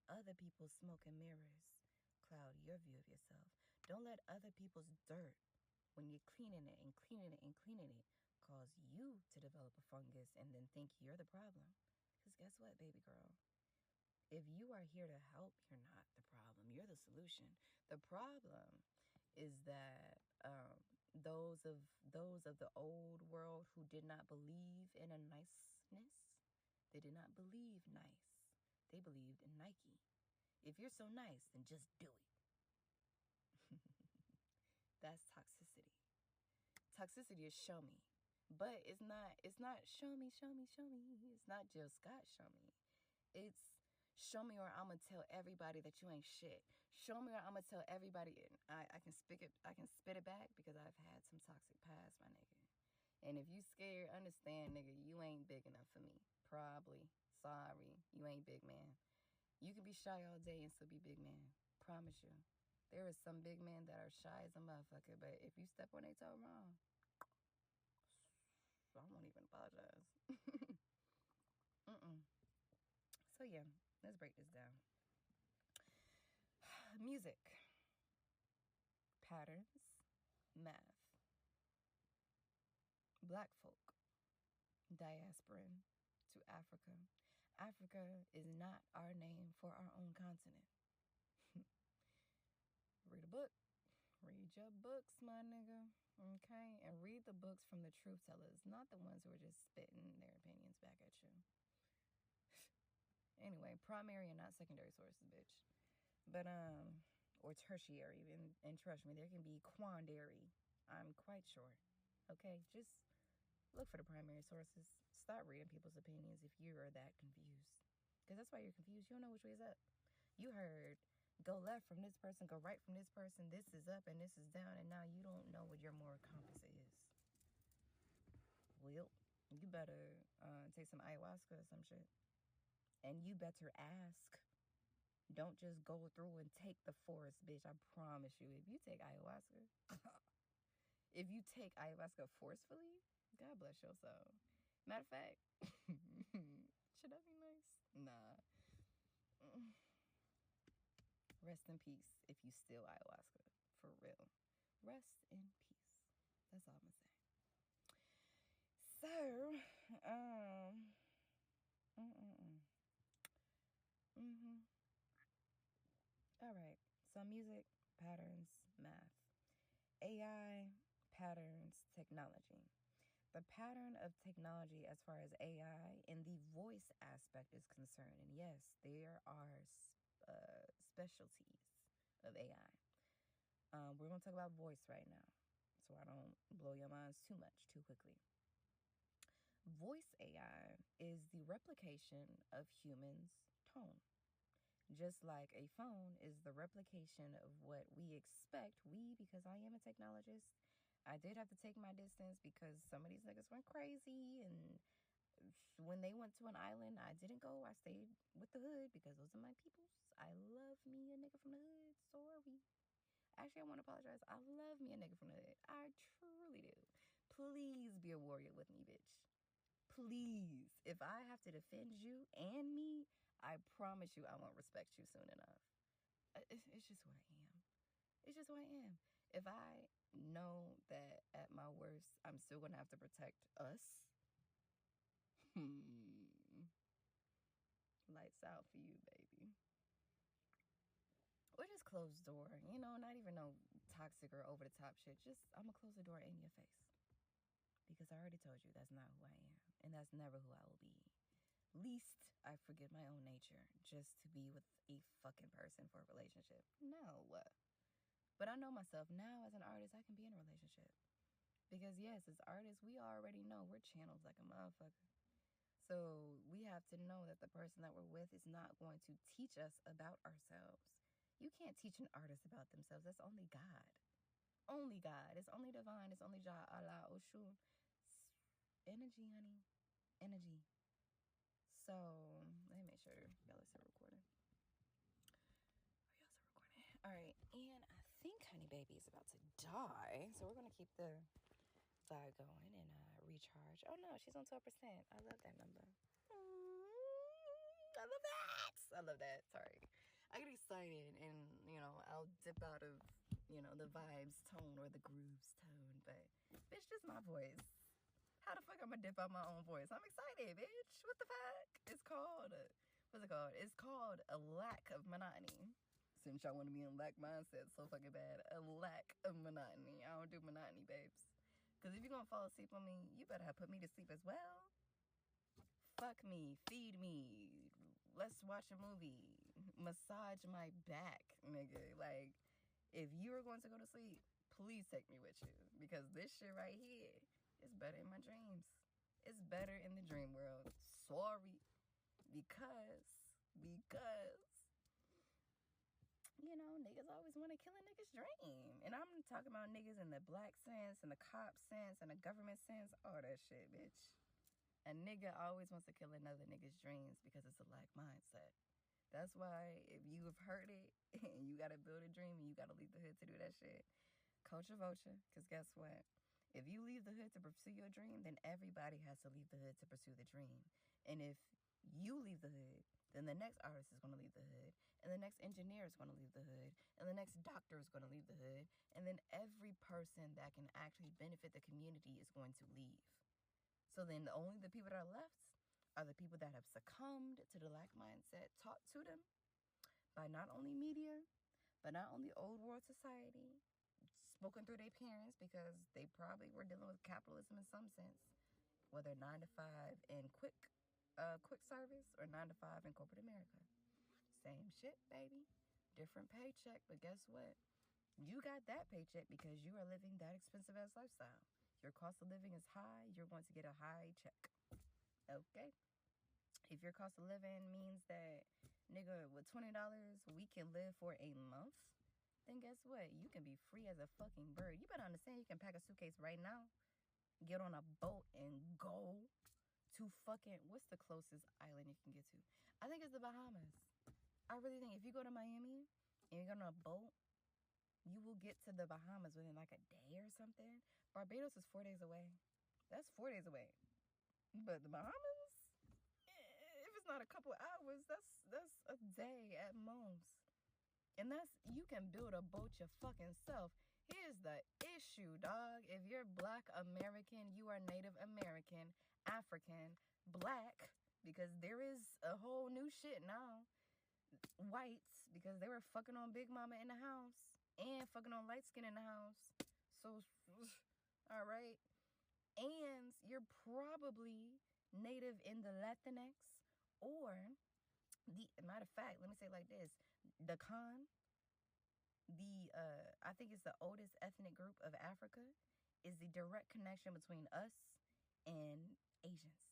other people's smoke and mirrors cloud your view of yourself. Don't let other people's dirt, when you're cleaning it and cleaning it and cleaning it, cause you to develop a fungus and then think you're the problem. Because guess what, baby girl? If you are here to help, you're not the problem. You're the solution. The problem is that those of the old world who did not believe in a niceness, they did not believe nice. They believed in Nike. If you're so nice, then just do it. That's toxicity. Toxicity is show me. But it's not show me. It's not Jill Scott show me. It's show me or I'm going to tell everybody that you ain't shit. Show me or I'm going to tell everybody. I can spit it back because I've had some toxic past, my nigga. And if you scared, understand, nigga, you ain't big enough for me. Probably. Sorry, you ain't big man. You can be shy all day and still be big man. Promise you. There is some big men that are shy as a motherfucker, but if you step on their toe wrong, I won't even apologize. So yeah, let's break this down. Music. Patterns. Math. Black folk. Diasporan to Africa. Africa is not our name for our own continent. Read a book. Read your books, my nigga. Okay? And read the books from the truth tellers, not the ones who are just spitting their opinions back at you. Anyway, primary and not secondary sources, bitch. But, or tertiary, even, and trust me, there can be quandary. I'm quite sure. Okay? Just look for the primary sources. Stop reading people's opinions if you are that confused. Because that's why you're confused. You don't know which way is up. You heard go left from this person, go right from this person. This is up and this is down. And now you don't know what your moral compass is. Well, you better take some ayahuasca or some shit. And you better ask. Don't just go through and take the forest, bitch. I promise you. If you take ayahuasca forcefully, God bless your soul. Matter of fact, should that be nice? Nah. Rest in peace if you steal ayahuasca. For real. Rest in peace. That's all I'm going to say. So, All right. So music, patterns, math. AI, patterns, technology. The pattern of technology as far as AI and the voice aspect is concerned. And yes, there are specialties of AI. We're going to talk about voice right now, so I don't blow your minds too much too quickly. Voice AI is the replication of humans' tone. Just like a phone is the replication of what we expect. Because I am a technologist, I did have to take my distance because some of these niggas went crazy. And when they went to an island, I didn't go. I stayed with the hood because those are my peoples. I love me a nigga from the hood. Sorry. Actually, I want to apologize. I love me a nigga from the hood. I truly do. Please be a warrior with me, bitch. Please. If I have to defend you and me, I promise you I won't respect you soon enough. It's just who I am. It's just who I am. If I know that at my worst, I'm still going to have to protect us, lights out for you, baby. Or just close the door. You know, not even no toxic or over the top shit. Just, I'm going to close the door in your face. Because I already told you that's not who I am. And that's never who I will be. Least I forget my own nature just to be with a fucking person for a relationship. No. But I know myself now as an artist, I can be in a relationship. Because yes, as artists, we already know we're channeled like a motherfucker. So we have to know that the person that we're with is not going to teach us about ourselves. You can't teach an artist about themselves. That's only God. Only God. It's only divine. It's only Jah, Allah, Oshun. Energy, honey. Energy. So let me make sure y'all are still recording. Y'all still recording? All right. And I think Honey Baby is about to die. So we're going to keep the vibe going and recharge. Oh no, she's on 12%. I love that number. I love that. I love that. Sorry. I get excited and, you know, I'll dip out of, you know, the vibes tone or the grooves tone. But, bitch, just my voice. How the fuck I'm gonna dip out my own voice? I'm excited, bitch. What the fuck? It's called, what's it called? It's called a lack of monotony. Since y'all want to be in lack mindset so fucking bad. A lack of monotony. I don't do monotony, babes. Because if you're gonna fall asleep on me, you better have put me to sleep as well. Fuck me, feed me, let's watch a movie, massage my back, nigga. Like, if you are going to go to sleep, please take me with you. Because this shit right here is better in my dreams. It's better in the dream world. Sorry. Because, you know, niggas always want to kill a nigga's dream. And I'm talking about niggas in the black sense, and the cop sense, and the government sense. All that shit, bitch. A nigga always wants to kill another nigga's dreams because it's a lack mindset. That's why if you have heard it and you got to build a dream and you got to leave the hood to do that shit, culture vulture, because guess what? If you leave the hood to pursue your dream, then everybody has to leave the hood to pursue the dream. And if you leave the hood, then the next artist is going to leave the hood, and the next engineer is going to leave the hood, and the next doctor is going to leave the hood, and then every person that can actually benefit the community is going to leave. So then only the people that are left are the people that have succumbed to the lack mindset taught to them by not only media, but not only old world society, spoken through their parents, because they probably were dealing with capitalism in some sense, whether 9 to 5 in quick service or 9 to 5 in corporate America. Same shit, baby. Different paycheck, but guess what? You got that paycheck because you are living that expensive ass lifestyle. Your cost of living is high, you're going to get a high check. Okay? If your cost of living means that, nigga, with $20 we can live for a month, then guess what? You can be free as a fucking bird. You better understand you can pack a suitcase right now, get on a boat and go to fucking, what's the closest island you can get to? I think it's the Bahamas. I really think if you go to Miami and you get on a boat, you will get to the Bahamas within like a day or something. Barbados is 4 days away. That's 4 days away. But the Bahamas, if it's not a couple hours, that's a day at most. And that's, you can build a boat your fucking self. Here's the issue, dog. If you're Black American, you are Native American, African, black, because there is a whole new shit now. Whites, because they were fucking on Big Mama in the house and fucking on light skin in the house. So, all right. And you're probably native in the Latinx, or the matter of fact, let me say it like this: the Khan, I think it's the oldest ethnic group of Africa, is the direct connection between us and Asians.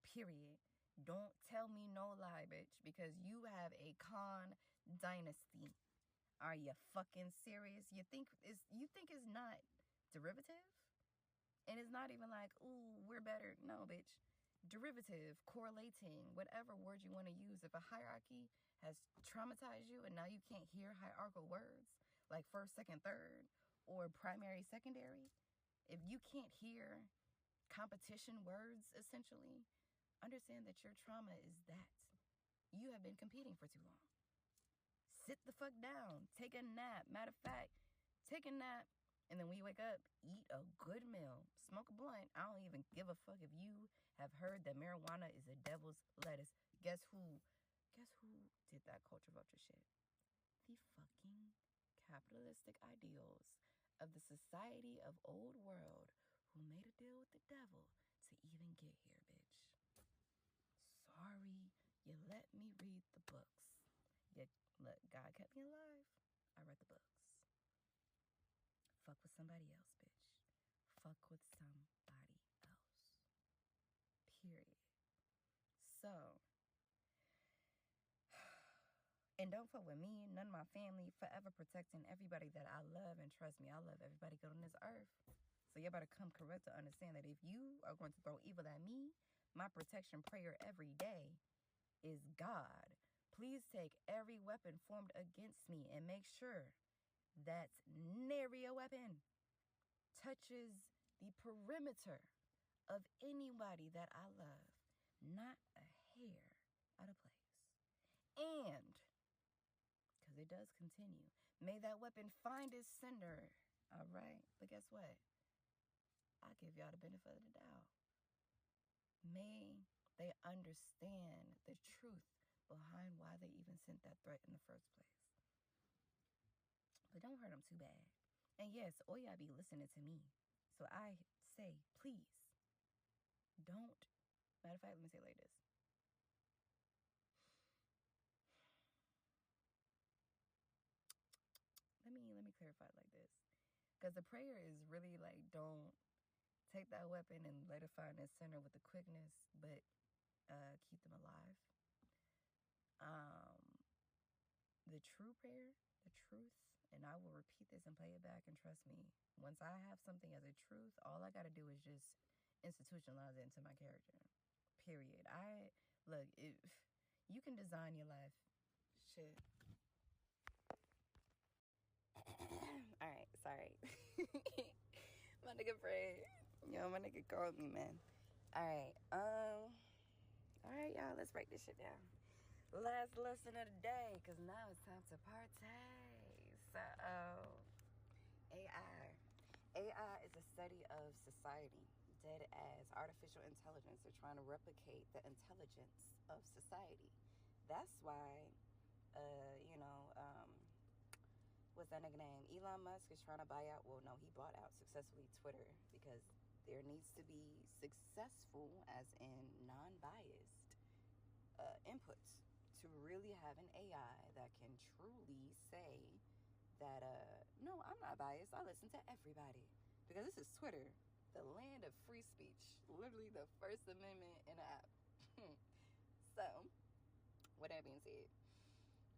Period. Don't tell me no lie, bitch, because you have a Khan dynasty. Are you fucking serious? You think it's not derivative? And it's not even like, ooh, we're better. No, bitch. Derivative, correlating, whatever word you want to use. If a hierarchy has traumatized you and now you can't hear hierarchical words like first, second, third, or primary, secondary, if you can't hear competition words, essentially, understand that your trauma is that. You have been competing for too long. Sit the fuck down. Take a nap. Matter of fact, take a nap. And then when you wake up, eat a good meal. Smoke a blunt. I don't even give a fuck if you have heard that marijuana is a devil's lettuce. Guess who? Guess who did that culture vulture shit? The fucking capitalistic ideals of the society of old world who made a deal with the devil to even get here, bitch. Sorry, you let me read the books. Look, God kept me alive. I read the books. Fuck with somebody else, bitch. Fuck with somebody else. Period. So, and don't fuck with me, none of my family, forever protecting everybody that I love. And trust me, I love everybody good on this earth. So you better come correct to understand that if you are going to throw evil at me, my protection prayer every day is, God, please take every weapon formed against me and make sure that nary a weapon touches the perimeter of anybody that I love. Not a hair out of place. And, because it does continue, may that weapon find its sender. All right? But guess what? I give y'all the benefit of the doubt. May they understand the truth behind why they even sent that threat in the first place. But don't hurt them too bad. And yes, all y'all be listening to me. So I say, please, don't. Matter of fact, let me say it like this. Let me clarify it like this. Because the prayer is really like, don't take that weapon and let it find its center with the quickness, but keep them alive. The true prayer, the truth, and I will repeat this and play it back, and trust me, once I have something as a truth, all I got to do is just institutionalize it into my character. Period. Look, if you can design your life. Shit. All right, sorry. My nigga Fred. Yo, my nigga called me, man. All right, y'all, let's break this shit down. Last lesson of the day, because now it's time to partay. So, AI. AI is a study of society, dead as artificial intelligence are trying to replicate the intelligence of society. That's why, what's that nigga name? Elon Musk is trying to buy out, well, no, he bought out successfully Twitter, because there needs to be successful, as in non-biased, inputs to really have an AI that can truly say that, no, I'm not biased. I listen to everybody. Because this is Twitter, the land of free speech, literally the First Amendment in an app. So, with that being said,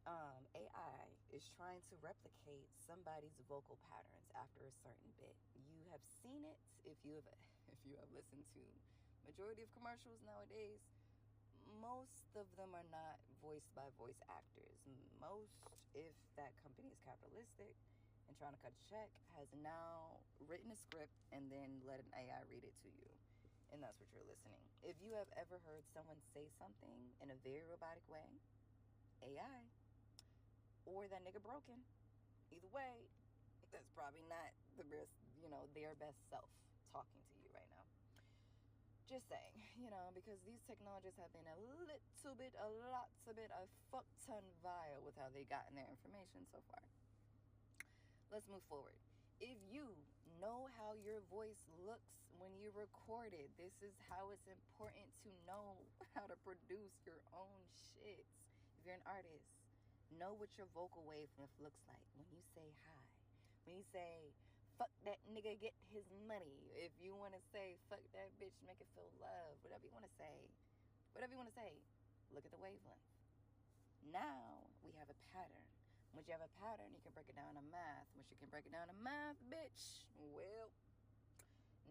AI is trying to replicate somebody's vocal patterns after a certain bit. You have seen it if you have listened to majority of commercials nowadays. Most of them are not voiced by voice actors. Most, if that company is capitalistic and trying to cut a check, has now written a script and then let an AI read it to you. And that's what you're listening. If you have ever heard someone say something in a very robotic way, AI, or that nigga broken, either way, that's probably not the best, their best self talking to you right now. just saying, you know, because these technologies have been a fuck ton vile with how they gotten their information so far. Let's move forward. If you know how your voice looks when you record it, this is how it's important to know how to produce your own shit. If you're an artist, know what your vocal wavelength looks like when you say hi. When you say, fuck that nigga, get his money. If you want to say, fuck that bitch, make it feel love. Whatever you want to say. Look at the wavelength. Now we have a pattern. Once you have a pattern, you can break it down to math. Once you can break it down to math, bitch, well,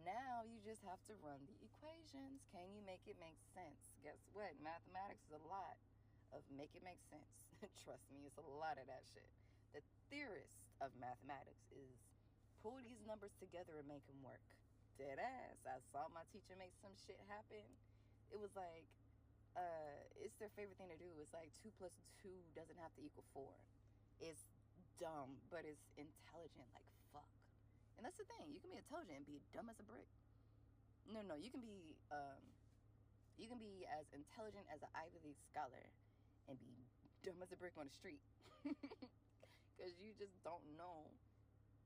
now you just have to run the equations. Can you make it make sense? Guess what? Mathematics is a lot of make it make sense. Trust me, it's a lot of that shit. The theorist of mathematics is pull these numbers together and make them work. Dead ass. I saw my teacher make some shit happen. It was like, it's their favorite thing to do. It's like 2 plus 2 doesn't have to equal 4. It's dumb, but it's intelligent like fuck. And that's the thing. You can be intelligent and be dumb as a brick. No. You can be as intelligent as an Ivy League scholar and be dumb as a brick on the street. Because you just don't know.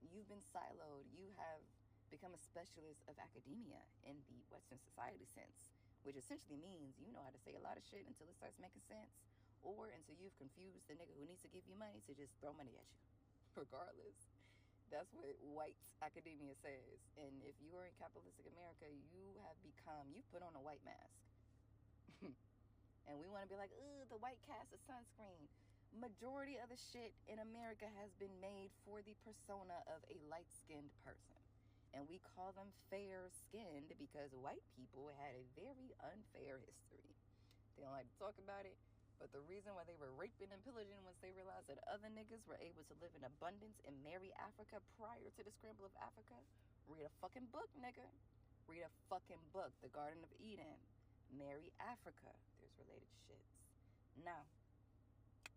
You've been siloed. You have become a specialist of academia in the Western society sense, which essentially means you know how to say a lot of shit until it starts making sense, or until you've confused the nigga who needs to give you money to just throw money at you. Regardless, that's what white academia says. And if you are in capitalistic America, you've put on a white mask. And we want to be like, ugh, the white cast of sunscreen. Majority of the shit in America has been made for the persona of a light-skinned person. And we call them fair-skinned because white people had a very unfair history. They don't like to talk about it, but the reason why they were raping and pillaging was they realized that other niggas were able to live in abundance and marry Africa prior to the scramble of Africa. Read a fucking book, nigga. Read a fucking book. The Garden of Eden. Marry Africa. There's related shits. Now,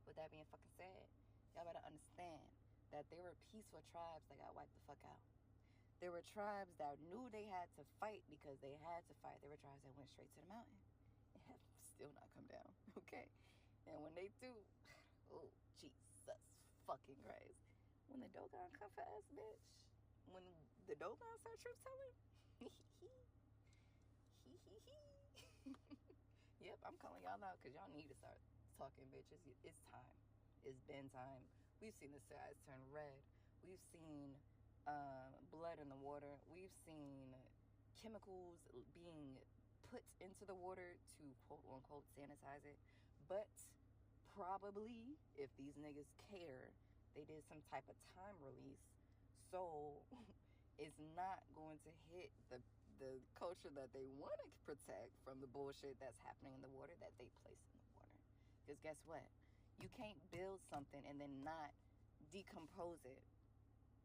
with that being fucking said, y'all better understand that there were peaceful tribes that got wiped the fuck out. There were tribes that knew they had to fight because they had to fight. There were tribes that went straight to the mountain and have still not come down, okay? And when they do, oh, Jesus fucking Christ. When the Dogon come for us, bitch, when the Dogon start truth telling, yep, I'm calling y'all out because y'all need to start talking, bitches. It's time. It's been time. We've seen the skies turn red. We've seen blood in the water. We've seen chemicals being put into the water to quote unquote sanitize it. But probably if these niggas care, they did some type of time release, so it's not going to hit the culture that they want to protect from the bullshit that's happening in the water that they place in the water. Because guess what? You can't build something and then not decompose it.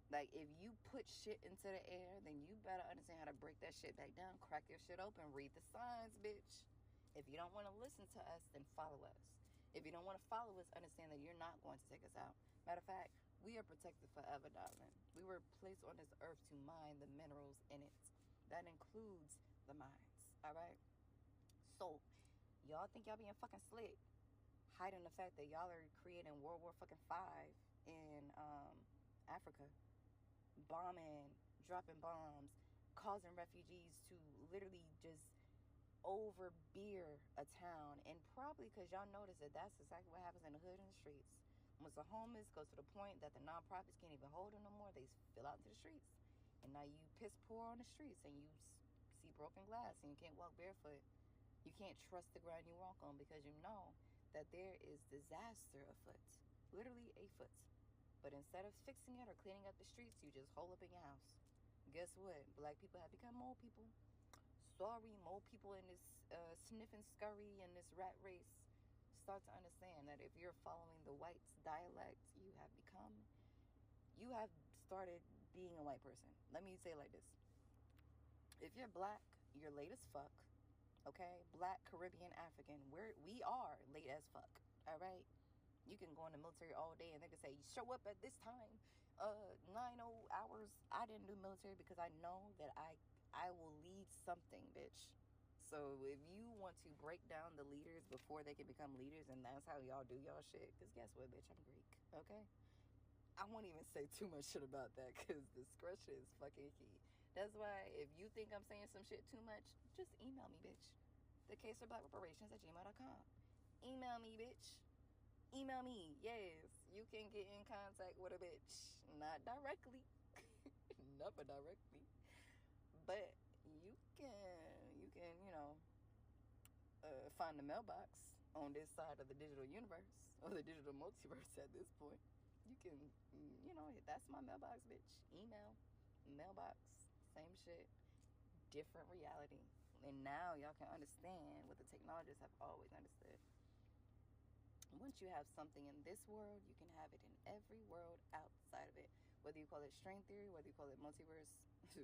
Like, if you put shit into the air, then you better understand how to break that shit back down, crack your shit open, read the signs, bitch. If you don't want to listen to us, then follow us. If you don't want to follow us, understand that you're not going to take us out. Matter of fact, we are protected forever, darling. We were placed on this earth to mine the minerals in it. That includes the mines, all right? So, y'all think y'all being fucking slick, hiding the fact that y'all are creating World War fucking 5 in Africa, bombing, dropping bombs, causing refugees to literally just overbeer a town. And probably because y'all notice that that's exactly what happens in the hood and the streets. Once the homeless goes to the point that the nonprofits can't even hold them no more, they spill out into the streets. And now you piss poor on the streets and you see broken glass and you can't walk barefoot. You can't trust the ground you walk on because you know that there is disaster afoot. Literally afoot. But instead of fixing it or cleaning up the streets, you just hole up in your house. Guess what? Black people have become mole people. Sorry, mole people in this sniffing scurry and this rat race start to understand that if you're following the white's dialect, you have started being a white person. Let me say it like this. If you're black, you're late as fuck. Okay? Black, Caribbean, African. We are late as fuck. All right? You can go in the military all day and they can say, show up at this time. 9 hours. I didn't do military because I know that I will lead something, bitch. So if you want to break down the leaders before they can become leaders, and that's how y'all do y'all shit, because guess what, bitch, I'm Greek, okay? I won't even say too much shit about that, because discretion is fucking key. That's why if you think I'm saying some shit too much, just email me, bitch. thecaseforblackreparations@gmail.com. Email me, bitch. Email me. Yes, you can get in contact with a bitch. Not directly. Never directly. But you can, find the mailbox on this side of the digital universe, or the digital multiverse at this point. You can, that's my mailbox, bitch. Email, mailbox, same shit, different reality. And now y'all can understand what the technologists have always understood. Once you have something in this world, you can have it in every world outside of it. Whether you call it string theory, whether you call it multiverse,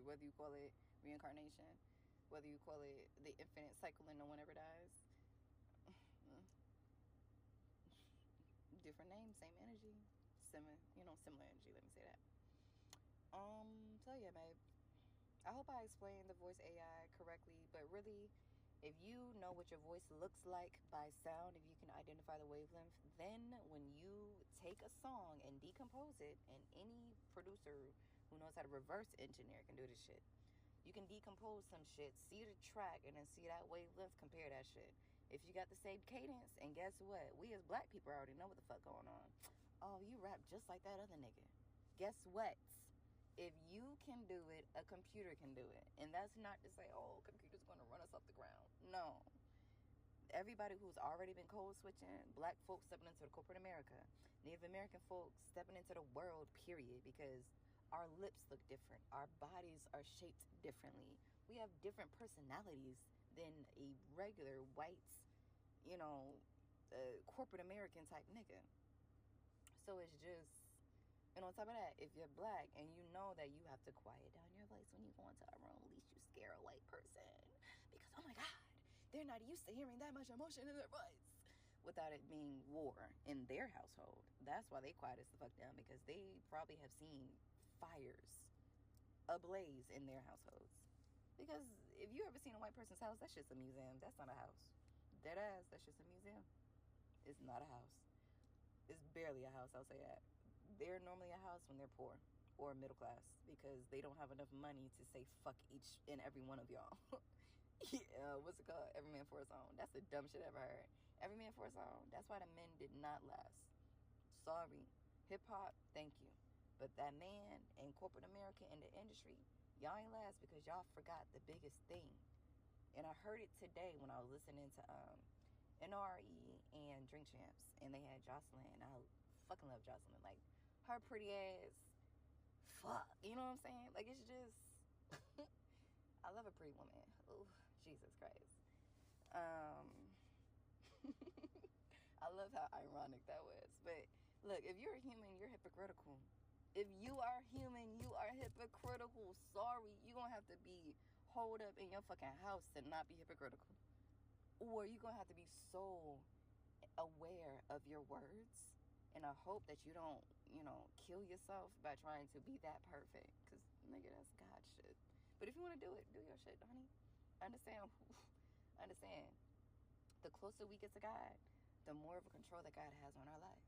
whether you call it reincarnation, whether you call it the infinite cycle and no one ever dies. Different name, same energy. Similar energy, let me say that. So yeah, babe. I hope I explained the voice AI correctly, but really, if you know what your voice looks like by sound, if you can identify the wavelength, then when you take a song and decompose it, and any producer who knows how to reverse engineer can do this shit. You can decompose some shit, see the track, and then see that wavelength, compare that shit. If you got the same cadence, and guess what? We as black people already know what the fuck going on. Oh, you rap just like that other nigga. Guess what? If you can do it, a computer can do it. And that's not to say, oh, computer's going to run us off the ground. No. Everybody who's already been code switching, black folks stepping into the corporate America, Native American folks stepping into the world, period, because our lips look different. Our bodies are shaped differently. We have different personalities than a regular white, corporate American type nigga. So it's just, and on top of that, if you're black and you know that you have to quiet down your voice when you go into a room, at least you scare a white person. Because, oh my God, they're not used to hearing that much emotion in their voice. Without it being war in their household. That's why they quiet as the fuck down, because they probably have seen fires ablaze in their households. Because if you ever seen a white person's house, that's just a museum. That's not a house. Dead ass, that's just a museum. It's not a house. It's barely a house, I'll say that. They're normally a house when they're poor or middle class, because they don't have enough money to say fuck each and every one of y'all. Yeah, what's it called? Every man for his own. That's the dumbest shit I ever heard. Every man for his own. That's why the men did not last. Sorry. Hip-hop, thank you. But that man in corporate America in the industry, y'all ain't last because y'all forgot the biggest thing. And I heard it today when I was listening to NRE and Drink Champs, and they had Jocelyn. I fucking love Jocelyn. Like, her pretty ass, fuck, you know what I'm saying? Like, it's just I love a pretty woman. Oh, Jesus Christ. I love how ironic that was. But look, if you're a human, you're hypocritical. If you are human, you are hypocritical. Sorry, you're gonna have to be holed up in your fucking house to not be hypocritical. Or you're gonna have to be so aware of your words, and I hope that you don't, kill yourself by trying to be that perfect. Because, nigga, that's God shit. But if you want to do it, do your shit, honey. Understand. The closer we get to God, the more of a control that God has on our life.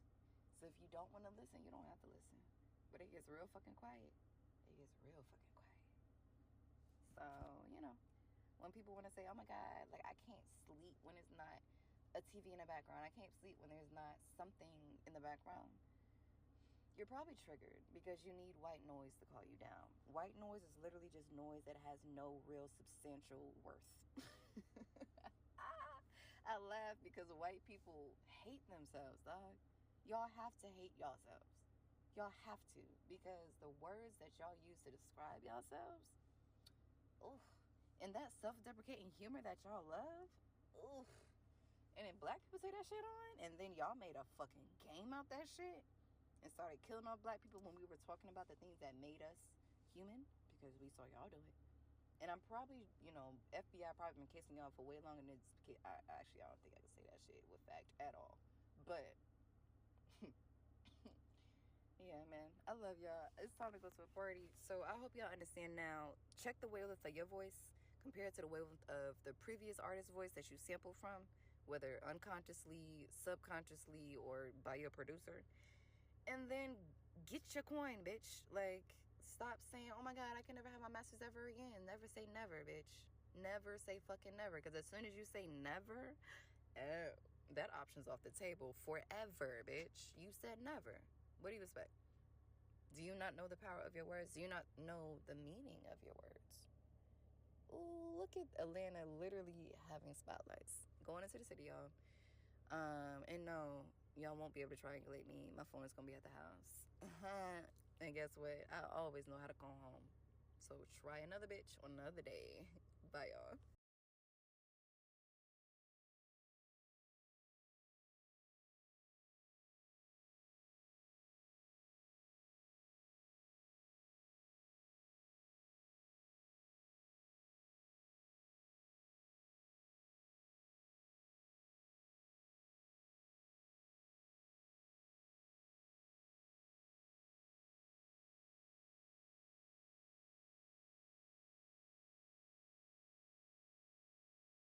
So if you don't want to listen, you don't have to listen. But it gets real fucking quiet. It gets real fucking quiet. So, when people want to say, oh my God, like, I can't sleep when it's not a TV in the background. I can't sleep when there's not something in the background. You're probably triggered because you need white noise to calm you down. White noise is literally just noise that has no real substantial worth. I laugh because white people hate themselves, dog. Y'all have to hate yourselves. Y'all have to, because the words that y'all use to describe yourselves, oof, and that self-deprecating humor that y'all love, oof. And then black people say that shit on, and then y'all made a fucking game out that shit and started killing off black people when we were talking about the things that made us human, because we saw y'all do it. And I'm probably, FBI probably been kissing y'all for way longer than it's... I don't think I can say that shit with fact at all. But, yeah, man. I love y'all. It's time to go to a party. So I hope y'all understand now. Check the wavelength of your voice. compare it to the wavelength of the previous artist's voice that you sampled from, whether unconsciously, subconsciously, or by your producer, and then get your coin, bitch. Like, stop saying, oh my God, I can never have my masters ever again. Never say never, bitch. Never say fucking never. Because as soon as you say never, that option's off the table forever, bitch. You said never. What do you expect? Do you not know the power of your words? Do you not know the meaning of your words? Ooh, look at Atlanta literally having spotlights. Going into the city, y'all. And no, y'all won't be able to triangulate me. My phone is going to be at the house. And guess what? I always know how to go home. So try another bitch on another day. Bye, y'all.